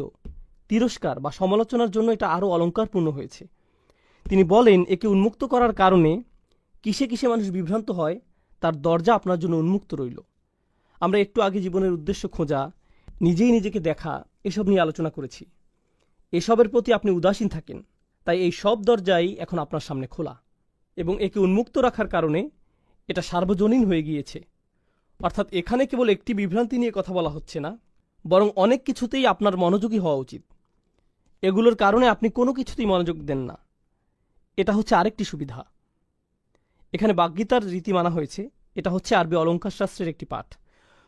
তিরস্কার বা সমালোচনার জন্য এটা আরও অলঙ্কারপূর্ণ হয়েছে। তিনি বলেন একে উন্মুক্ত করার কারণে কিসে কিসে মানুষ বিভ্রান্ত হয় তার দরজা আপনার জন্য উন্মুক্ত রইল। আমরা একটু আগে জীবনের উদ্দেশ্য খোঁজা, নিজেই নিজেকে দেখা, এসব নিয়ে আলোচনা করেছি। এসবের প্রতি আপনি উদাসীন থাকেন, তাই এই সব দরজাই এখন আপনার সামনে খোলা, এবং একে উন্মুক্ত রাখার কারণে এটা সার্বজনীন হয়ে গিয়েছে। অর্থাৎ এখানে কেবল একটি বিভ্রান্তি নিয়ে কথা বলা হচ্ছে না, বরং অনেক কিছুতেই আপনার মনোযোগী হওয়া উচিত। এগুলোর কারণে আপনি কোনো কিছুতেই মনোযোগ দেন না, এটা হচ্ছে আরেকটি সুবিধা। এখানে বাগ্যিতার রীতি মানা হয়েছে, এটা হচ্ছে আরবি অলঙ্কার শাস্ত্রের একটি পাঠ।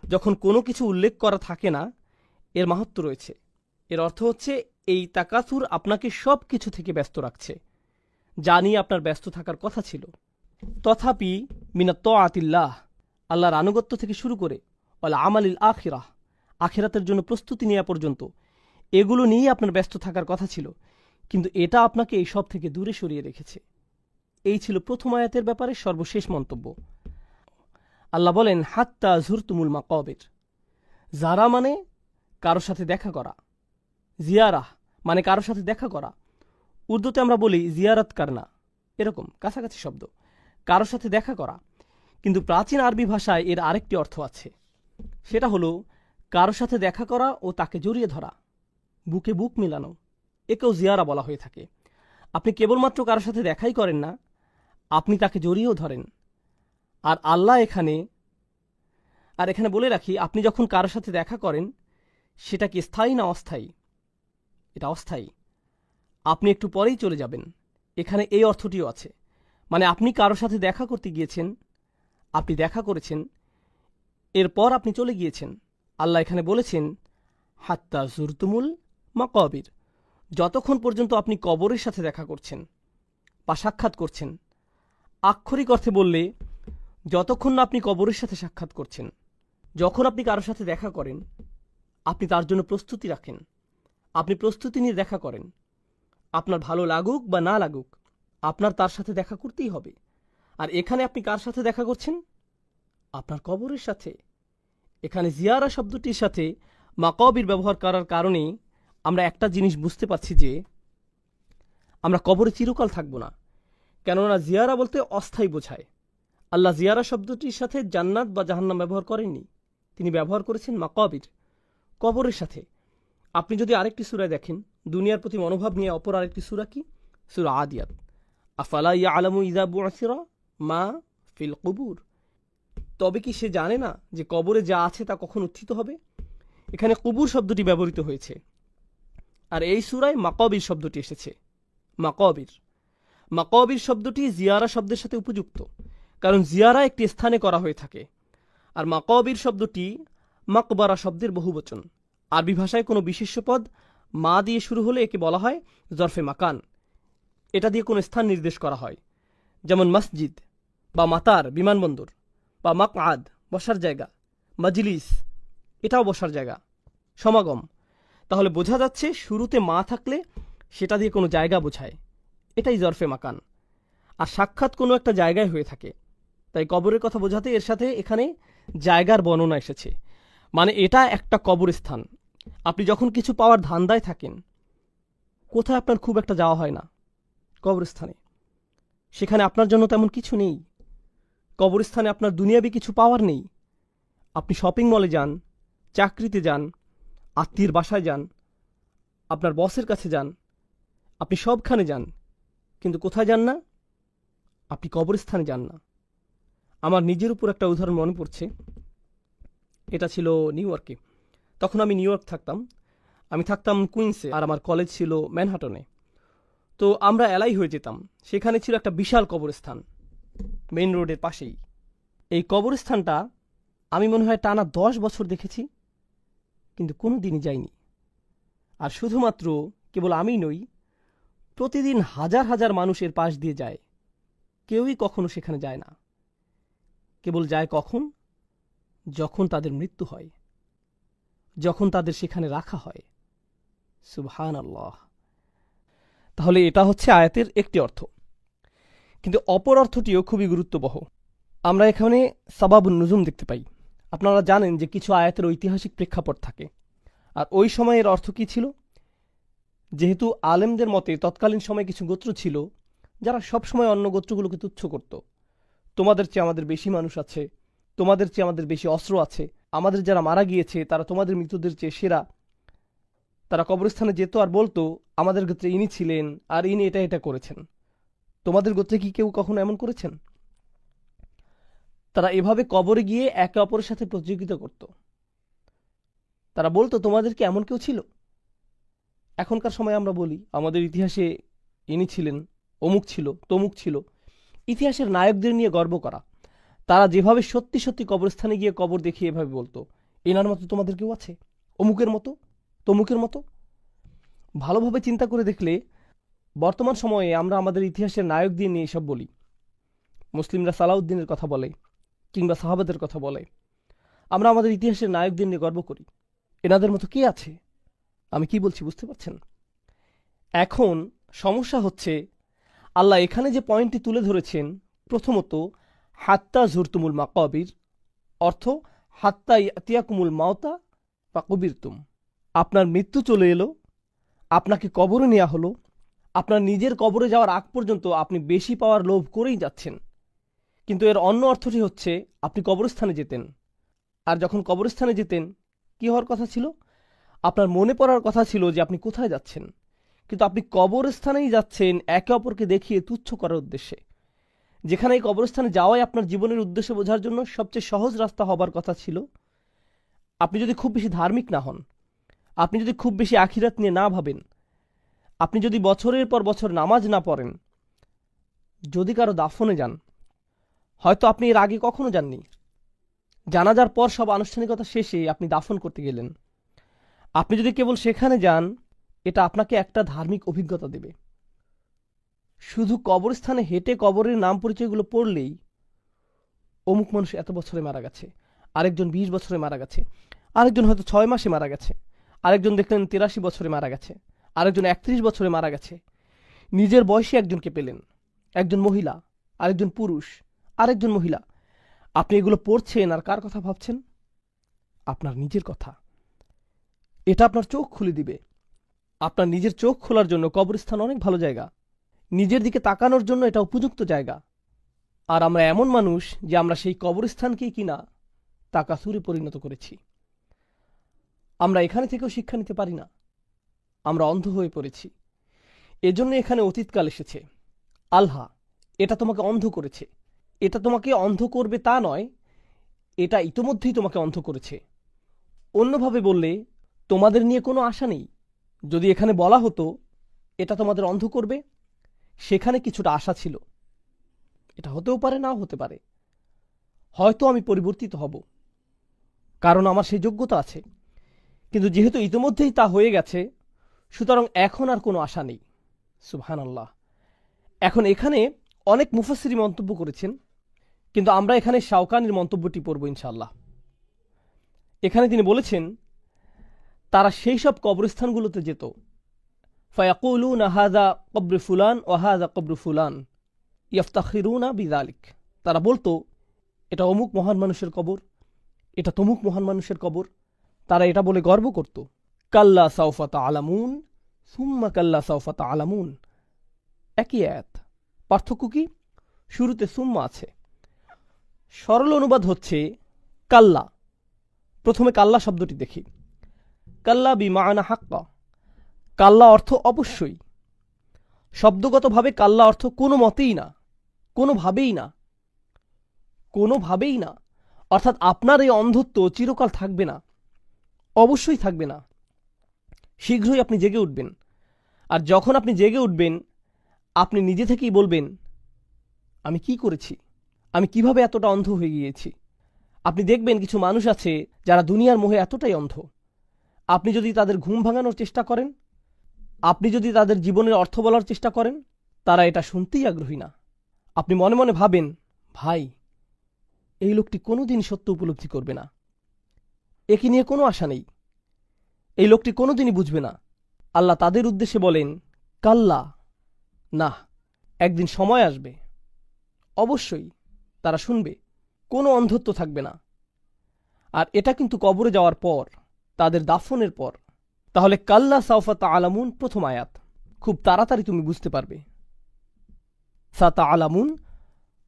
যখন কোনো কিছু উল্লেখ করা থাকে না, এর মাহাত্ম্য রয়েছে। এর অর্থ হচ্ছে এই তাকাসুর আপনাকে সব কিছু থেকে ব্যস্ত রাখছে, যা নিয়ে আপনার ব্যস্ত থাকার কথা ছিল। তথাপি মিনাত তাআতিল্লাহ, আল্লাহর আনুগত্য থেকে শুরু করে ওয়াল আমালিল আখিরাহ, আখিরাতের জন্য প্রস্তুতি নেওয়া পর্যন্ত, এগুলো নিয়েই আপনার ব্যস্ত থাকার কথা ছিল, কিন্তু এটা আপনাকে এই সব থেকে দূরে সরিয়ে রেখেছে। এই ছিল প্রথম আয়াতের ব্যাপারে সর্বশেষ মন্তব্য। আল্লাহ বলেন, হাত্তা জুরতুমুল মাকাবির। যারা মানে কারো সাথে দেখা করা, জিয়ারাহ মানে কারো সাথে দেখা করা। উর্দুতে আমরা বলি জিয়ারত করনা, এরকম কাছাকাছি শব্দ, কারো সাথে দেখা করা। কিন্তু প্রাচীন আরবি ভাষায় এর আরেকটি অর্থ আছে, সেটা হলো কারো সাথে দেখা করা ও তাকে জড়িয়ে ধরা, বুকে বুক মেলানো, একেও জিয়ারা বলা হয়ে থাকে। আপনি কেবলমাত্র কারো সাথে দেখাই করেন না, আপনি তাকে জড়িয়েও ধরেন। আর আল্লাহ এখানে বলে রাখি, আপনি যখন কারোর সাথে দেখা করেন সেটা কি স্থায়ী না অস্থায়ী? এটা অস্থায়ী, আপনি একটু পরেই চলে যাবেন। এখানে এই অর্থটিও আছে, মানে আপনি কারোর সাথে দেখা করতে গিয়েছেন, আপনি দেখা করেছেন, এরপর আপনি চলে গিয়েছেন। আল্লাহ এখানে বলেছেন হাত্তা জুরতুমুল মাকাবির, যতক্ষণ পর্যন্ত আপনি কবরের সাথে দেখা করছেন বা সাক্ষাৎ করছেন। আক্ষরিক অর্থে বললে যতক্ষণ না আপনি কবরের সাথে সাক্ষাৎ করছেন। যখন আপনি কারোর সাথে দেখা করেন, আপনি তার জন্য প্রস্তুতি রাখেন, আপনি প্রস্তুতি নিয়ে দেখা করেন। আপনার ভালো লাগুক বা না লাগুক, আপনার তার সাথে দেখা করতেই হবে। আর এখানে আপনি কার সাথে দেখা করছেন? আপনার কবরের সাথে। এখানে জিয়ারা শব্দটির সাথে মাকাবির ব্যবহার করার কারণে আমরা একটা জিনিস বুঝতে পারছি যে আমরা কবরে চিরকাল থাকব না, কেননা জিয়ারা বলতে অস্থায়ী বোঝায়। আল্লাহ জিয়ারা শব্দটির সাথে জান্নাত বা জাহান্নাম ব্যবহার করেননি, তিনি ব্যবহার করেছেন মাকাবির, কবরের সাথে। আপনি যদি আরেকটি সূরা দেখেন, দুনিয়ার প্রতি মনোভাব নিয়ে অপর আরেকটি সূরা কি? সূরা আদিয়াত। আফালা ইয়ালামু ইযা বু'সিরা মা ফিল কুবুর, তবে কি সে জানে না যে কবরে যা আছে তা কখন উত্থিত হবে? এখানে কুবুর শব্দটি ব্যবহৃত হয়েছে, আর এই সূরায় মাকাবির শব্দটি এসেছে। মাকাবির শব্দটি জিয়ারা শব্দের সাথে উপযুক্ত, কারণ জিয়ারা একটি স্থানে করা হয়ে থাকে। আর মাকাবির শব্দটি মাকবারা শব্দের বহুবচন। আরবি ভাষায় কোনো বিশেষ্য পদ মা দিয়ে শুরু হলে একে বলা হয় জরফে মাকান, এটা দিয়ে কোনো স্থান নির্দেশ করা হয়, যেমন মসজিদ বা মাতার বিমানবন্দর, বা মাকআদ বসার জায়গা, মজলিস এটাও বসার জায়গা, সমাগম। তাহলে বোঝা যাচ্ছে শুরুতে মা থাকলে সেটা দিয়ে কোনো জায়গা বোঝায়, এটাই জরফে মাকান। আর সাক্ষাৎ কোনো একটা জায়গায় হয়ে থাকে, তাই কবরের কথা বোঝাতে এর সাথে এখানে জায়গার বর্ণনা এসেছে, মানে এটা একটা কবরস্থান। আপনি যখন কিছু পাওয়ার ধান্দায় থাকেন, কোথায় আপনার খুব একটা যাওয়া হয় না? কবরস্থানে। সেখানে আপনার জন্য তেমন কিছু নেই। কবরস্থানে আপনার দুনিয়াবি কিছু পাওয়ার নেই, আপনি শপিং মলে যান, চাকরিতে যান, আত্মীয়ের বাসায় যান, আপনার বসের কাছে যান, আপনি সবখানে যান, কিন্তু কোথায় যান না? আপনি কবরস্থানে যান না। আমার নিজের উপর একটা উদাহরণ মনে পড়ছে। এটা ছিল নিউ ইয়র্কে। তখন আমি নিউ ইয়র্ক থাকতাম। আমি থাকতাম কুইন্সে, আর আমার কলেজ ছিল ম্যানহাটনে। তো আমরা এলাই হয়ে যেতাম। সেখানে ছিল একটা বিশাল কবরস্থান, মেইন রোডের পাশেই। এই কবরস্থানটা আমি মনে হয় টানা 10 বছর দেখেছি, কিন্তু কোনো দিনই যাইনি। আর শুধুমাত্র কেবল আমিই নই, প্রতিদিন হাজার হাজার মানুষের পাশ দিয়ে যায়, কেউই কখনো সেখানে যায় না। কেবল যায় কখন? যখন তাদের মৃত্যু হয়, যখন তাদের সেখানে রাখা হয়। সুবহানাল্লাহ। তাহলে এটা হচ্ছে আয়াতের একটি অর্থ, কিন্তু অপর অর্থটিও খুবই গুরুত্ববহ। আমরা এখানে সাবাবুন নুজুম দেখতে পাই। আপনারা জানেন যে কিছু আয়াতের ঐতিহাসিক প্রেক্ষাপট থাকে, আর ওই সময়ের অর্থ কী ছিল? যেহেতু আলেমদের মতে তৎকালীন সময়ে কিছু গোত্র ছিল যারা সবসময় অন্য গোত্রগুলোকে তুচ্ছ করত। তোমাদের চেয়ে আমাদের বেশি মানুষ আছে, তোমাদের চেয়ে আমাদের বেশি অস্ত্র আছে, আমাদের যারা মারা গিয়েছে তারা তোমাদের মৃতদের চেয়ে সেরা। তারা কবরস্থানে যেত আর বলতো, আমাদের গোত্রে ইনি ছিলেন আর ইনি এটা এটা করেছেন। তোমাদের গোত্রে কি কেউ কখনো এমন করেছেন? তারা এভাবে কবরে গিয়ে একে অপরের সাথে প্রতিযোগিতা করত। তারা বলতো, তোমাদের কি এমন কেউ ছিল? এখনকার সময় আমরা বলি, আমাদের ইতিহাসে ইনি ছিলেন, অমুক ছিল, তমুক ছিল। ইতিহাসের নায়কদের নিয়ে গর্ব করা। তারা যেভাবে সত্যি সত্যি কবরস্থানে গিয়ে কবর দেখিয়ে এভাবে বলতো, এনার মতো তোমাদের কেউ আছে? অমুকের মতো, তমুকের মতো। ভালোভাবে চিন্তা করে দেখলে বর্তমান সময়ে আমরা আমাদের ইতিহাসের নায়কদের নিয়ে এসব বলি। মুসলিমরা সালাউদ্দিনের কথা বলে, কিংবা সাহাবাদের কথা বলে। আমরা আমাদের ইতিহাসের নায়কদের নিয়ে গর্ব করি। এনাদের মতো কে আছে? আমি কি বলছি বুঝতে পারছেন? এখন সমস্যা হচ্ছে, আল্লাহ এখানে যে পয়েন্টটি তুলে ধরেছেন, প্রথমত হাত্তা জুরতুমুল মাকাবির, অর্থ হাত্তা ইয়াতিয়াকুমুল মাউতা বা কবিরতুম। আপনার মৃত্যু চলে এলো, আপনাকে কবরে নেওয়া হলো, আপনার নিজের কবরে যাওয়ার আগ পর্যন্ত আপনি বেশি পাওয়ার লোভ করেই যাচ্ছেন। কিন্তু এর অন্য অর্থটি হচ্ছে, আপনি কবরস্থানে যেতেন, আর যখন কবরস্থানে যেতেন কি হওয়ার কথা ছিল? আপনার মনে পড়ার কথা ছিল যে আপনি কোথায় যাচ্ছেন, কিন্তু আপনি কবরস্থানেই যাচ্ছেন একে অপরকে দেখিয়ে তুচ্ছ করার উদ্দেশ্যে। যেখানে এই কবরস্থানে যাওয়াই আপনার জীবনের উদ্দেশ্য বোঝার জন্য সবচেয়ে সহজ রাস্তা হবার কথা ছিল। আপনি যদি খুব বেশি ধার্মিক না হন, আপনি যদি খুব বেশি আখিরাত নিয়ে না ভাবেন, আপনি যদি বছরের পর বছর নামাজ না পড়েন, যদি কারো দাফনে যান, হয়তো আপনি এর আগে কখনো যাননি, জানাজার পর সব আনুষ্ঠানিকতা শেষে আপনি দাফন করতে গেলেন, আপনি যদি কেবল সেখানে যান, এটা আপনাকে একটা ধার্মিক অভিজ্ঞতা দেবে। শুধু কবরস্থানে হেঁটে কবরের নাম পরিচয়গুলো পড়লেই, অমুক মানুষ এত বছরে মারা গেছে, আরেকজন 20 বছরে মারা গেছে, আরেকজন হয়তো 6 মাসে মারা গেছে, আরেকজন দেখলেন 83 বছরে মারা গেছে, আরেকজন 31 বছরে মারা গেছে। নিজের বয়সী একজনকে পেলেন, একজন মহিলা, আরেকজন পুরুষ, আরেকজন মহিলা। আপনি এগুলো পড়ছেন আর কার কথা ভাবছেন? আপনার নিজের কথা। এটা আপনার চোখ খুলে দিবে। আপনার নিজের চোখ খোলার জন্য কবরস্থান অনেক ভালো জায়গা, নিজের দিকে তাকানোর জন্য এটা উপযুক্ত জায়গা। আর আমরা এমন মানুষ যে আমরা সেই কবরস্থানকেই কিনা তাকাসুরে পরিণত করেছি। আমরা এখানে থেকেও শিক্ষা নিতে পারি না, আমরা অন্ধ হয়ে পড়েছি। এজন্য এখানে অতীতকাল এসেছে। আল্লাহ এটা তোমাকে অন্ধ করেছে। এটা তোমাকে অন্ধ করবে তা নয়, এটা ইতোমধ্যেই তোমাকে অন্ধ করেছে। অন্যভাবে বললে, তোমাদের নিয়ে কোনো আশা নেই। যদি এখানে বলা হতো এটা তোমাদের অন্ধ করবে, সেখানে কিছুটা আশা ছিল। এটা হতেও পারে, নাও হতে পারে। হয়তো আমি পরিবর্তিত হব, কারণ আমার সেই যোগ্যতা আছে। কিন্তু যেহেতু ইতিমধ্যেই তা হয়ে গেছে, সুতরাং এখন আর কোনো আশা নেই। সুবহানাল্লাহ। এখন এখানে অনেক মুফাসসির মন্তব্য করেছেন, কিন্তু আমরা এখানে শাওকানির মন্তব্যটি পড়ব ইনশাআল্লাহ। এখানে তিনি বলেছেন, তারা সেই সব কবরস্থানগুলোতে যেত, ফায়াকুলুনা হাযা কবর ফুলান ওয়া হাযা কবর ফুলান ইফতাখিরুনা বিযালিক। তারা বলতো, এটা অমুক মহান মানুষের কবর, এটা তমুক মহান মানুষের কবর। তারা এটা বলে গর্ব করত। কাল্লা সাউফা তা'লামুন সুম্মা কাল্লা সাউফা তা'লামুন। একই আয়াত, পার্থক্য কি? শুরুতে সুম্মা আছে। সরল অনুবাদ হচ্ছে কাল্লা, প্রথমে কাল্লা শব্দটি দেখি। কাল্লা বিমাআনা হাক্কা। কাল্লা অর্থ অবশ্যই। শব্দগতভাবে কাল্লা অর্থ কোনো মতেই না, কোনোভাবেই না, কোনোভাবেই না। অর্থাৎ আপনার এই অন্ধত্ব চিরকাল থাকবে না, অবশ্যই থাকবে না। শীঘ্রই আপনি জেগে উঠবেন। আর যখন আপনি জেগে উঠবেন, আপনি নিজে থেকেই বলবেন, আমি কি করেছি, আমি কিভাবে এতটা অন্ধ হয়ে গিয়েছি। আপনি দেখবেন কিছু মানুষ আছে যারা দুনিয়ার মোহে এতটাই অন্ধ, আপনি যদি তাদের ঘুম ভাঙানোর চেষ্টা করেন, আপনি যদি তাদের জীবনের অর্থ বলার চেষ্টা করেন, তারা এটা শুনতেই আগ্রহী না। আপনি মনে মনে ভাবেন, ভাই, এই লোকটি কোনোদিন সত্য উপলব্ধি করবে না, একে নিয়ে কোনো আশা নেই, এই লোকটি কোনোদিনই বুঝবে না। আল্লাহ তাদের উদ্দেশ্যে বলেন, কাল্লা, না, একদিন সময় আসবে, অবশ্যই তারা শুনবে, কোনো অন্ধত্ব থাকবে না। আর এটা কিন্তু কবরে যাওয়ার পর, তাদের দাফনের পর। তাহলে কাল্লা সাউফা তাআলামুন প্রথম আয়াত, খুব তাড়াতাড়ি তুমি বুঝতে পারবে। সা তাআলামুন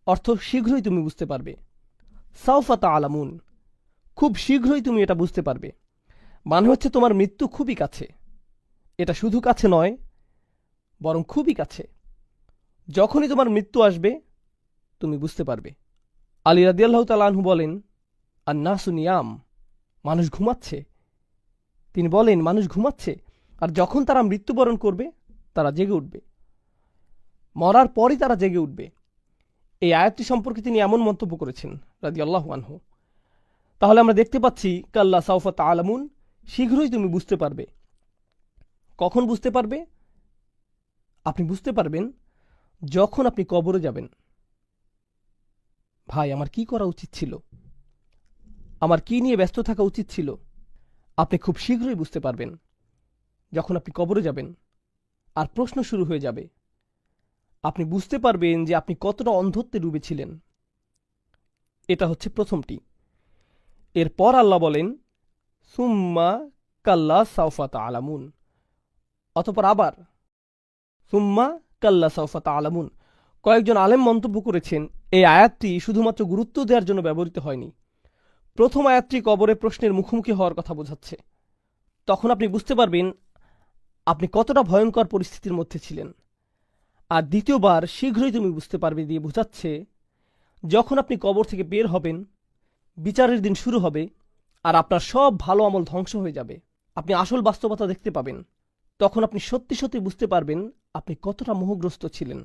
অর্থ শীঘ্রই তুমি বুঝতে পারবে। সাউফা তাআলামুন, খুব শীঘ্রই তুমি এটা বুঝতে পারবে। মানে হচ্ছে তোমার মৃত্যু খুবই কাছে। এটা শুধু কাছে নয়, বরং খুবই কাছে। যখনই তোমার মৃত্যু আসবে, তুমি বুঝতে পারবে। আলী রাদিয়াল্লাহু তাআলা আনহু বলেন, আন-নাসু নিয়াম, মানুষ ঘুমাচ্ছে। তিনি বলেন, মানুষ ঘুমাচ্ছে, আর যখন তারা মৃত্যুবরণ করবে, তারা জেগে উঠবে। মরার পরই তারা জেগে উঠবে। এই আয়াতটি সম্পর্কে তিনি এমন মন্তব্য করেছেন রাদিয়াল্লাহু আনহু। তাহলে আমরা দেখতে পাচ্ছি, কাল্লা সাউফা তাআলামুন, শীঘ্রই তুমি বুঝতে পারবে। কখন বুঝতে পারবে? আপনি বুঝতে পারবেন যখন আপনি কবরে যাবেন। ভাই, আমার কি করা উচিত ছিল, আমার কি নিয়ে ব্যস্ত থাকা উচিত ছিল, আপনি খুব শীঘ্রই বুঝতে পারবেন যখন আপনি কবরে যাবেন। আর প্রশ্ন শুরু হয়ে যাবে। আপনি বুঝতে পারবেন যে আপনি কতটা অন্ধত্বে ডুবেছিলেন। এটা হচ্ছে প্রথমটি। এরপর আল্লাহ বলেন, সুম্মা কাল্লা সাউফা তাআলামুন, অতঃপর আবার সুম্মা কাল্লা সাউফা তাআলামুন। কয়েকজন আলেম মন্তব্য করেছেন, এই আয়াতটি শুধুমাত্র গুরুত্ব দেওয়ার জন্য ব্যবহৃত হয়নি। প্রথম আয়াতটি কবরে প্রশ্নের মুখোমুখি হওয়ার কথা বোঝাচ্ছে। তখন আপনি বুঝতে পারবেন আপনি কতটা ভয়ঙ্কর পরিস্থিতির মধ্যে ছিলেন। আর দ্বিতীয়বার শীঘ্রই তুমি বুঝতে পারবে দিয়ে বোঝাচ্ছে, যখন আপনি কবর থেকে বের হবেন, বিচারের দিন শুরু হবে, আর আপনার সব ভালো আমল ধ্বংস হয়ে যাবে। আপনি আসল বাস্তবতা দেখতে পাবেন। তখন আপনি সত্যি সত্যি বুঝতে পারবেন আপনি কতটা মোহগ্রস্ত ছিলেন।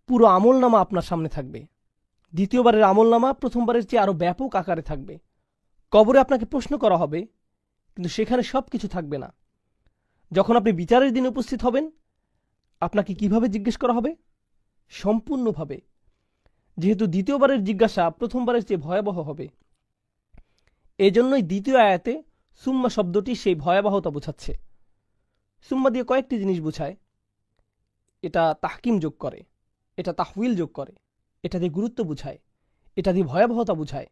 পুরো আমলনামা আপনার সামনে থাকবে। দ্বিতীয়বারের আমলনামা প্রথমবারের চেয়ে আরও ব্যাপক আকারে থাকবে। কবরে আপনাকে প্রশ্ন করা হবে, কিন্তু সেখানে সব কিছু থাকবে না। যখন আপনি বিচারের দিনে উপস্থিত হবেন, আপনাকে কিভাবে জিজ্ঞেস করা হবে? সম্পূর্ণভাবে। যেহেতু দ্বিতীয়বারের জিজ্ঞাসা প্রথমবারের চেয়ে ভয়াবহ হবে, এজন্যই দ্বিতীয় আয়াতে সুম্মা শব্দটি সেই ভয়াবহতা বোঝাচ্ছে। সুম্মা দিয়ে কয়েকটি জিনিস বোঝায়। এটা তাহকিম যোগ করে, এটা তাহউইল যোগ করে, এটা দিয়ে গুরুত্ব বুঝায়, এটা দিয়ে ভয়াবহতা বুঝায়,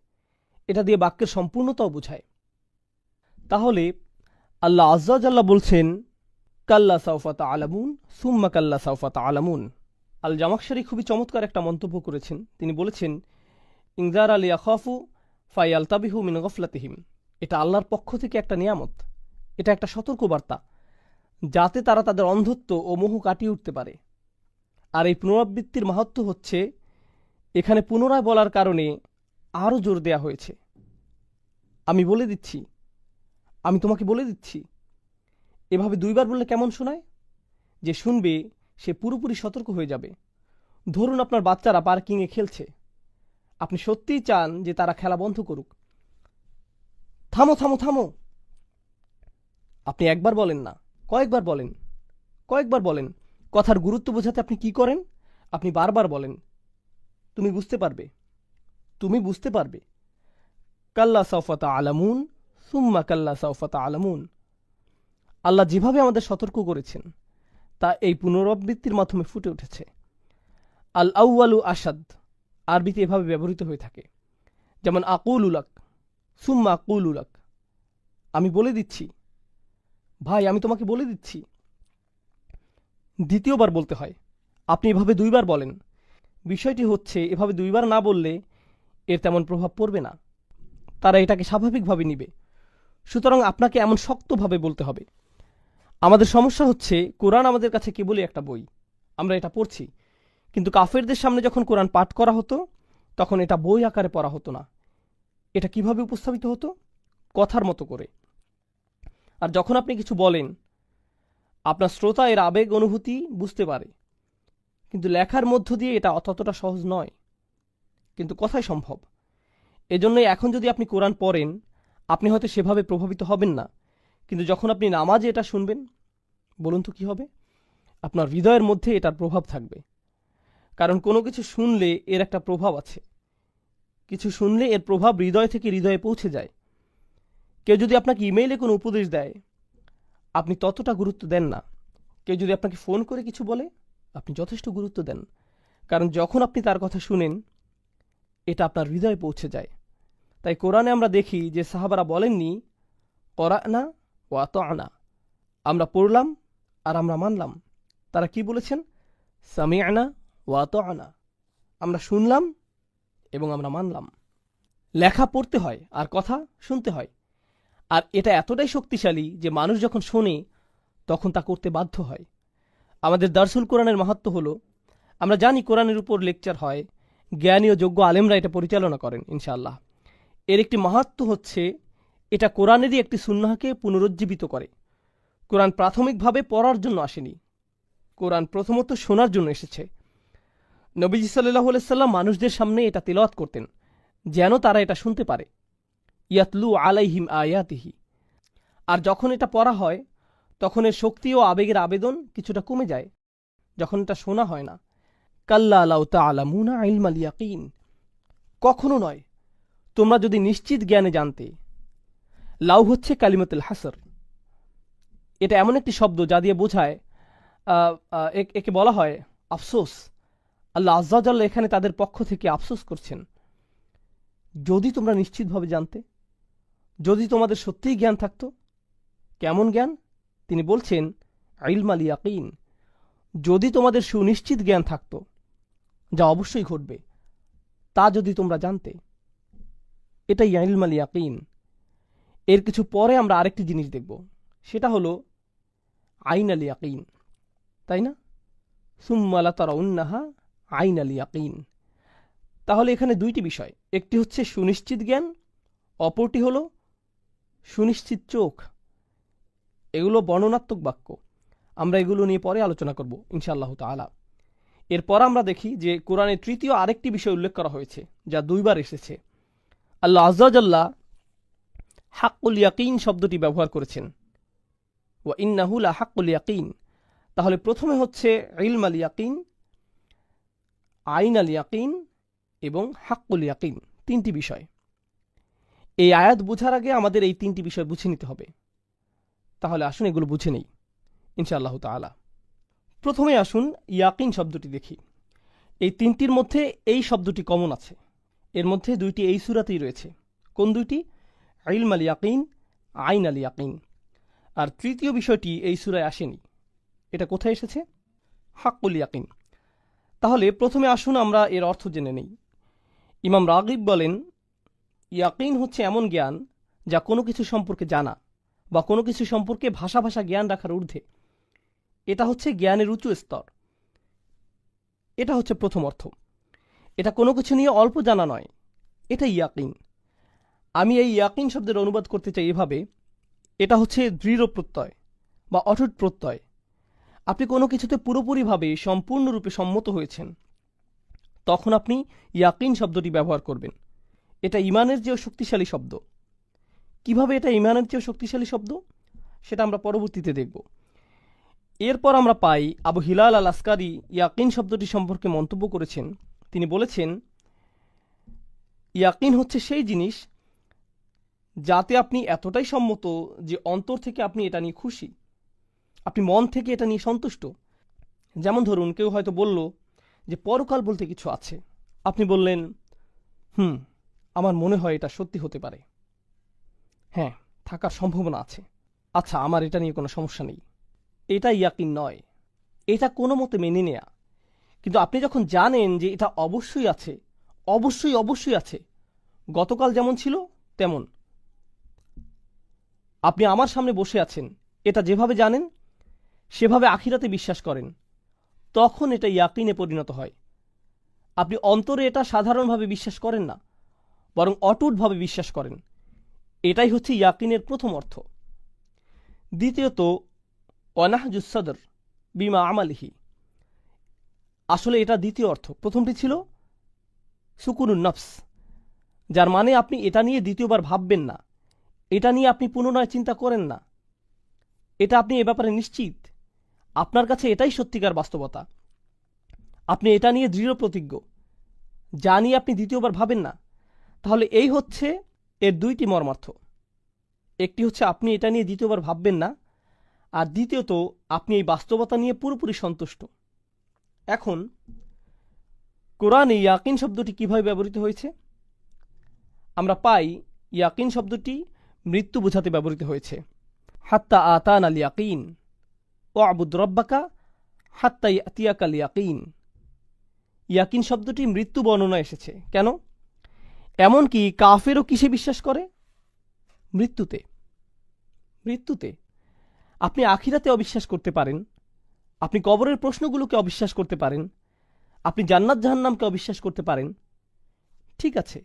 এটা দিয়ে বাক্যের সম্পূর্ণতাও বুঝায়। তাহলে আল্লাহ আজ্জা ওয়া জাল্লা বলছেন, কাল্লা সাউফা তাআলামুন সুম্মা কাল্লা সাউফা তাআলামুন। আল জামাখশারি খুবই চমৎকার একটা মন্তব্য করেছেন। তিনি বলেছেন, ইনজার আল ইয়াখাফু ফায়ালতাবিহু মিন গফলাতিহিম। এটা আল্লাহর পক্ষ থেকে একটা নিয়ামত, এটা একটা সতর্কবার্তা, যাতে তারা তাদের অন্ধত্ব ও মোহ কাটিয়ে উঠতে পারে। আর এই পুনরাবৃত্তির মাহাত্ম্য হচ্ছে, এখানে পুনরায় বলার কারণে আরও জোর দেয়া হয়েছে। আমি বলে দিচ্ছি, আমি তোমাকে বলে দিচ্ছি। এভাবে দুইবার বললে কেমন শোনায়? যে শুনবে সে পুরোপুরি সতর্ক হয়ে যাবে। ধরুন আপনার বাচ্চারা পার্কিংয়ে খেলছে, আপনি সত্যিই চান যে তারা খেলা বন্ধ করুক। থামো থামো থামো। আপনি একবার বলেন না, কয়েকবার বলেন, কয়েকবার বলেন। কথার গুরুত্ব বোঝাতে আপনি কি করেন? আপনি বারবার বলেন। তুমি বুঝতে পারবে, তুমি বুঝতে পারবে। কাল্লা সাউফা তাআলামুন সুম্মা কাল্লা সাউফা তাআলামুন। আল্লাহ যেভাবে আমাদের সতর্ক করেছেন, তা এই পুনরাবৃত্তির মাধ্যমে ফুটে উঠেছে। আল আউয়ালু আসাদ আরবিতে এভাবে ব্যবহৃত হয়ে থাকে। যেমন আকুল উলাক সুম্মা আকুল উলাক, আমি বলে দিচ্ছি। ভাই, আমি তোমাকে বলে দিচ্ছি। দ্বিতীয়বার বলতে হয়। আপনি এভাবে দুইবার বলেন। বিষয়টি হচ্ছে, এভাবে দুইবার না বললে এর তেমন প্রভাব পড়বে না। তারা এটাকে স্বাভাবিকভাবে নিবে। সুতরাং আপনাকে এমন শক্তভাবে বলতে হবে। আমাদের সমস্যা হচ্ছে কোরআন আমাদের কাছে কেবলই একটা বই, আমরা এটা পড়ছি, কিন্তু কাফেরদের সামনে যখন কোরআন পাঠ করা হতো তখন এটা বই আকারে পড়া হতো না। এটা কিভাবে উপস্থাপিত হতো? কথার মতো করে। আর যখন আপনি কিছু বলেন, আপনার শ্রোতা এর আবেগ অনুভূতি বুঝতে পারে, কিন্তু লেখার মধ্য দিয়ে এটা ততটা সহজ নয়, কিন্তু কথাই সম্ভব। এজন্যই এখন যদি আপনি কোরআন পড়েন, আপনি হয়তো সেভাবে প্রভাবিত হবেন না, কিন্তু যখন আপনি নামাজে এটা শুনবেন, বলুন তো কি হবে? আপনার হৃদয়ের মধ্যে এটার প্রভাব থাকবে। কারণ কোনো কিছু শুনলে এর একটা প্রভাব আছে, কিছু শুনলে এর প্রভাব হৃদয় থেকে হৃদয়ে পৌঁছে যায়। কেউ যদি আপনাকে ইমেইলে কোনো উপদেশ দেয়, আপনি ততটা গুরুত্ব দেন না। কেউ যদি আপনাকে ফোন করে কিছু বলে, আপনি যথেষ্ট গুরুত্ব দেন, কারণ যখন আপনি তার কথা শুনেন, এটা আপনার হৃদয়ে পৌঁছে যায়। তাই কোরআনে আমরা দেখি যে সাহাবারা বলেননি করানা ও আতানা, আমরা পড়লাম আর আমরা মানলাম। তারা কি বলেছেন? সামিআনা ও আতানা, আমরা শুনলাম এবং আমরা মানলাম। লেখা পড়তে হয় আর কথা শুনতে হয়। আর এটা এতটাই শক্তিশালী যে মানুষ যখন শোনে তখন তা করতে বাধ্য হয়। আমাদের দারসুল কোরআনের মাহাত্ম্য হলো, আমরা জানি কোরআনের উপর লেকচার হয়, জ্ঞানী ও যোগ্য আলেমরা এটা পরিচালনা করেন ইনশাআল্লাহ। এর একটি মাহাত্ম্য হচ্ছে এটা কোরআনেরই একটি সুন্নাহকে পুনরুজ্জীবিত করে। কোরআন প্রাথমিকভাবে পড়ার জন্য আসেনি, কোরআন প্রথমত শোনার জন্য এসেছে। নবীজি সাল্লাল্লাহু আলাইহি সাল্লাম মানুষদের সামনে এটা তিলাওয়াত করতেন যেন তারা এটা শুনতে পারে। ইয়াতলু আলাইহিম আয়াতিহি। আর যখন এটা পড়া হয় তখন এর শক্তি ও আবেগের আবেদন কিছুটা কমে যায়, যখন এটা শোনা হয় না। কাল্লা লাউ তা'লামুনা ইলমাল ইয়াকিন, কখনো নয়, তোমরা যদি নিশ্চিত জ্ঞানে জানতে। লাউ হচ্ছে কালিমাতুল হাসর। এটা এমন একটি শব্দ যা দিয়ে বোঝায়, একে বলা হয় আফসোস। আল্লাহ আজ্জা ওয়া জাল্লা এখানে তাদের পক্ষ থেকে আফসোস করছেন। যদি তোমরা নিশ্চিতভাবে জানতে, যদি তোমাদের সত্যিই জ্ঞান থাকতো। কেমন জ্ঞান? তিনি বলছেন ইলমাল ইয়াকিন, যদি তোমাদের সুনিশ্চিত জ্ঞান থাকতো, যা অবশ্যই ঘটবে, তা যদি তোমরা জানতে। এটাই ইলমাল ইয়াকিন। এর কিছু পরে আমরা আরেকটি জিনিস দেখব, সেটা হলো আইনাল ইয়াকিন, তাই না? সুম্মা লাতারাউন্নাহা আইনাল ইয়াকিন। তাহলে এখানে দুইটি বিষয়, একটি হচ্ছে সুনিশ্চিত জ্ঞান, অপরটি হলো সুনিশ্চিত চোখ। এগুলো বর্ণনাত্মক বাক্য, আমরা এগুলো নিয়ে পরে আলোচনা করব ইনশাআল্লাহ তাআলা। এরপর আমরা দেখি যে কোরআনে তৃতীয় আরেকটি বিষয় উল্লেখ করা হয়েছে যা দুইবার এসেছে। আল্লাহ আজ্জা ওয়া জাল্লা হাক্কুল ইয়াকিন শব্দটি ব্যবহার করেছেন, ওয়া ইন্নাহু লা হাক্কুল ইয়াকিন। তাহলে প্রথমে হচ্ছে ইলমাল ইয়াকিন, আইনাল ইয়াকিন এবং হাক্কুল ইয়াকিন, তিনটি বিষয়। এই আয়াত বোঝার আগে আমাদের এই তিনটি বিষয় বুঝে নিতে হবে। তাহলে আসুন এগুলো বুঝে নেই ইনশাআল্লাহ তাআলা। প্রথমে আসুন ইয়াকিন শব্দটি দেখি। এই তিনটির মধ্যে এই শব্দটি কমন আছে, এর মধ্যে দুইটি এই সূরাতেই রয়েছে। কোন দুইটি? ইলমাল ইয়াকিন, আইনাল ইয়াকিন। আর তৃতীয় বিষয়টি এই সূরায় আসেনি। এটা কোথায় এসেছে? হাক্কুল ইয়াকিন। তাহলে প্রথমে আসুন আমরা এর অর্থ জেনে নেই। ইমাম রাগিব বলেন, ইয়াকিন হচ্ছে এমন জ্ঞান যা কোনো কিছু সম্পর্কে জানা বা কোনো কিছু সম্পর্কে ভাষা জ্ঞান রাখার ঊর্ধ্বে। এটা হচ্ছে জ্ঞানের উঁচু স্তর। এটা হচ্ছে প্রথম অর্থ। এটা কোনো কিছু নিয়ে অল্প জানা নয়, এটা ইয়াকিন। আমি এই ইয়াকিন শব্দের অনুবাদ করতে চাই এভাবে, এটা হচ্ছে দৃঢ় প্রত্যয় বা অটুট প্রত্যয়। আপনি কোনো কিছুতে পুরোপুরিভাবে সম্পূর্ণরূপে সম্মত হয়েছেন, তখন আপনি ইয়াকিন শব্দটি ব্যবহার করবেন। এটা ইমানের চেয়েও শক্তিশালী শব্দ। কিভাবে এটা ইমানের চেয়েও শক্তিশালী শব্দ, সেটা আমরা পরবর্তীতে দেখব। এরপর আমরা পাই আবু হিলাল আল আসকারি ইয়াকিন শব্দটি সম্পর্কে মন্তব্য করেছেন। তিনি বলেছেন, ইয়াকিন হচ্ছে সেই জিনিস যাতে আপনি এতটাই সম্মত যে অন্তর থেকে আপনি এটা নিয়ে খুশি, আপনি মন থেকে এটা নিয়ে সন্তুষ্ট। যেমন ধরুন, কেউ হয়তো বলল যে পরকাল বলতে কিছু আছে, আপনি বললেন আমার মনে হয় এটা সত্যি হতে পারে, হ্যাঁ থাকার সম্ভাবনা আছে, আচ্ছা আমার এটা নিয়ে কোনো সমস্যা নেই। এটা ইয়াকিন নয়, এটা কোনো মতে মেনে নেয়া। কিন্তু আপনি যখন জানেন যে এটা অবশ্যই আছে, অবশ্যই আছে, গতকাল যেমন ছিল তেমন, আপনি আমার সামনে বসে আছেন, এটা যেভাবে জানেন সেভাবে আখিরাতে বিশ্বাস করেন, তখন এটা ইয়াকিনে পরিণত হয়। আপনি অন্তরে এটা সাধারণভাবে বিশ্বাস করেন না, বরং অটুটভাবে বিশ্বাস করেন। এটাই হচ্ছে ইয়াকিনের প্রথম অর্থ। দ্বিতীয়ত, ওয়ানাহজুস সদর বিমা আমালিহি। আসলে এটা দ্বিতীয় অর্থ। প্রথমটি ছিল সুকুনুন নফস, যার মানে আপনি এটা নিয়ে দ্বিতীয়বার ভাববেন না, এটা নিয়ে আপনি পুনরায় চিন্তা করেন না, এটা আপনি এ ব্যাপারে নিশ্চিত, আপনার কাছে এটাই সত্যিকার বাস্তবতা। আপনি এটা নিয়ে দৃঢ় প্রতিজ্ঞ, যা নিয়ে আপনি দ্বিতীয়বার ভাবেন না। তাহলে এই হচ্ছে এর দুইটি মর্মার্থ। একটি হচ্ছে আপনি এটা নিয়ে দ্বিতীয়বার ভাববেন না, আর দ্বিতীয়ত আপনি এই বাস্তবতা নিয়ে পুরোপুরি সন্তুষ্ট। এখন কোরআনে ইয়াকিন শব্দটি কিভাবে ব্যবহৃত হয়েছে? আমরা পাই ইয়াকিন শব্দটি মৃত্যু বোঝাতে ব্যবহৃত হয়েছে। হাত্তা আতান আল ইয়াকিন ও আবুদ রব্বাকা হাত্তা ইয়াতিয়াকাল ইয়াকিন। ইয়াকিন শব্দটি মৃত্যু বর্ণনা এসেছে। কেন? এমনকি কাফেরও কিসে বিশ্বাস করে? মৃত্যুতে। মৃত্যুতে। আপনি আখিরাতে অবিশ্বাস করতে পারেন, আপনি কবরের প্রশ্নগুলোকে অবিশ্বাস করতে পারেন, আপনি জান্নাত জাহান্নামকে অবিশ্বাস করতে পারেন, ঠিক আছে।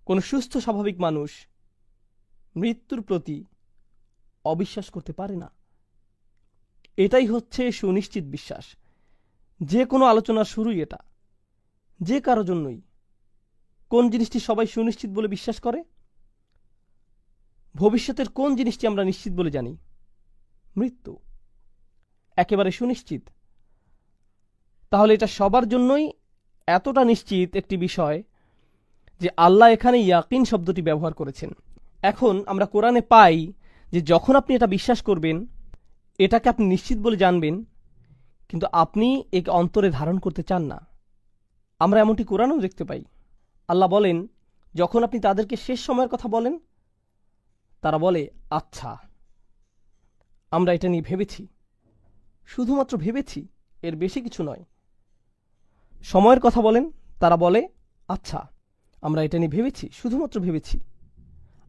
কোনো সুস্থ স্বাভাবিক মানুষ মৃত্যুর প্রতি অবিশ্বাস করতে পারে না। এটাই হচ্ছে সুনিশ্চিত বিশ্বাস। যে কোনো আলোচনার শুরুই এটা, যে কারো জন্যই। কোন জিনিসটি সবাই সুনিশ্চিত বলে বিশ্বাস করে? ভবিষ্যতের কোন জিনিসটি আমরা নিশ্চিত বলে জানি? মৃত্যু। একেবারে সুনিশ্চিত। তাহলে এটা সবার জন্যই এতটা নিশ্চিত একটি বিষয় যে আল্লাহ এখানে ইয়াকিন শব্দটি ব্যবহার করেছেন। এখন আমরা কোরআনে পাই যে যখন আপনি এটা বিশ্বাস করবেন, এটাকে আপনি নিশ্চিত বলে জানবেন, কিন্তু আপনি একে অন্তরে ধারণ করতে চান না। আমরা এমনটি কোরআনেও দেখতে পাই। আল্লাহ বলেন, যখন আপনি তাদেরকে শেষ সময়ের কথা বলেন, তারা বলে, আচ্ছা, আমরা এটা নিয়ে ভেবেছি। শুধুমাত্র ভেবেছি, এর বেশি কিছু নয়। সময়ের কথা বলেন, তারা বলে, আচ্ছা, আমরা এটা নিয়ে ভেবেছি, শুধুমাত্র ভেবেছি।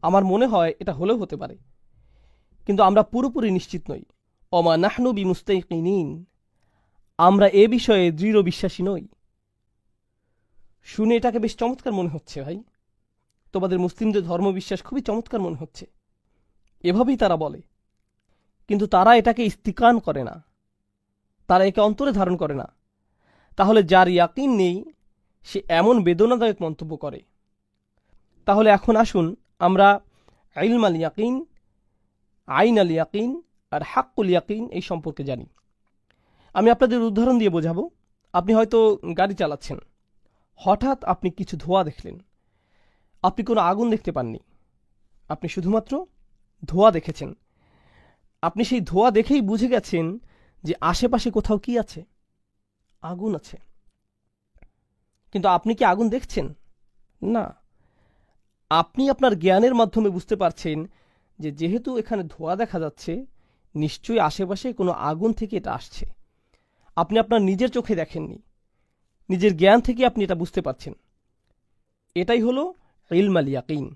আমার মনে হয় এটা হলেও হতে পারে, কিন্তু আমরা পুরোপুরি নিশ্চিত নই। ওমা নাহনু বিমুস্তাইকিনিন। আমরা এ বিষয়ে দৃঢ় বিশ্বাসী নই। শুনে এটাকে বেশ চমৎকার মনে হচ্ছে ভাই। তোমাদের মুসলিমদের ধর্মবিশ্বাস খুবই চমৎকার মনে হচ্ছে। এভাবেই তারা বলে, কিন্তু তারা এটাকে ইস্তিকান করে না, তারা একে অন্তরে ধারণ করে না। তাহলে যার ইয়াকিন নেই সে এমন বেদনাদায়ক মন্তব্য করে। তাহলে এখন আসুন আমরা ইলম আল ইয়াকিন, আইন আল ইয়াকিন আর হাক্কুল ইয়াকিন এই সম্পর্কে জানি। আমি আপনাদের উদাহরণ দিয়ে বোঝাবো। আপনি হয়তো গাড়ি চালাচ্ছেন, হঠাৎ আপনি কিছু ধোঁয়া দেখলেন। আপনি কোনো আগুন দেখতে পাননি, আপনি শুধুমাত্র ধোঁয়া দেখেছেন। আপনি সেই ধোঁয়া দেখেই বুঝে গেছেন যে আশেপাশে কোথাও কি আছে? আগুন আছে। কিন্তু আপনি কি আগুন দেখছেন? না। আপনি আপনার জ্ঞানের মাধ্যমে বুঝতে পারছেন যে যেহেতু এখানে ধোঁয়া দেখা যাচ্ছে, নিশ্চয়ই আশেপাশে কোনো আগুন থেকে এটা আসছে। আপনি আপনার নিজের চোখে দেখেননি, নিজের জ্ঞান থেকে আপনি এটা বুঝতে পারছেন। এটাই হলো ইলম আল ইয়াকিন।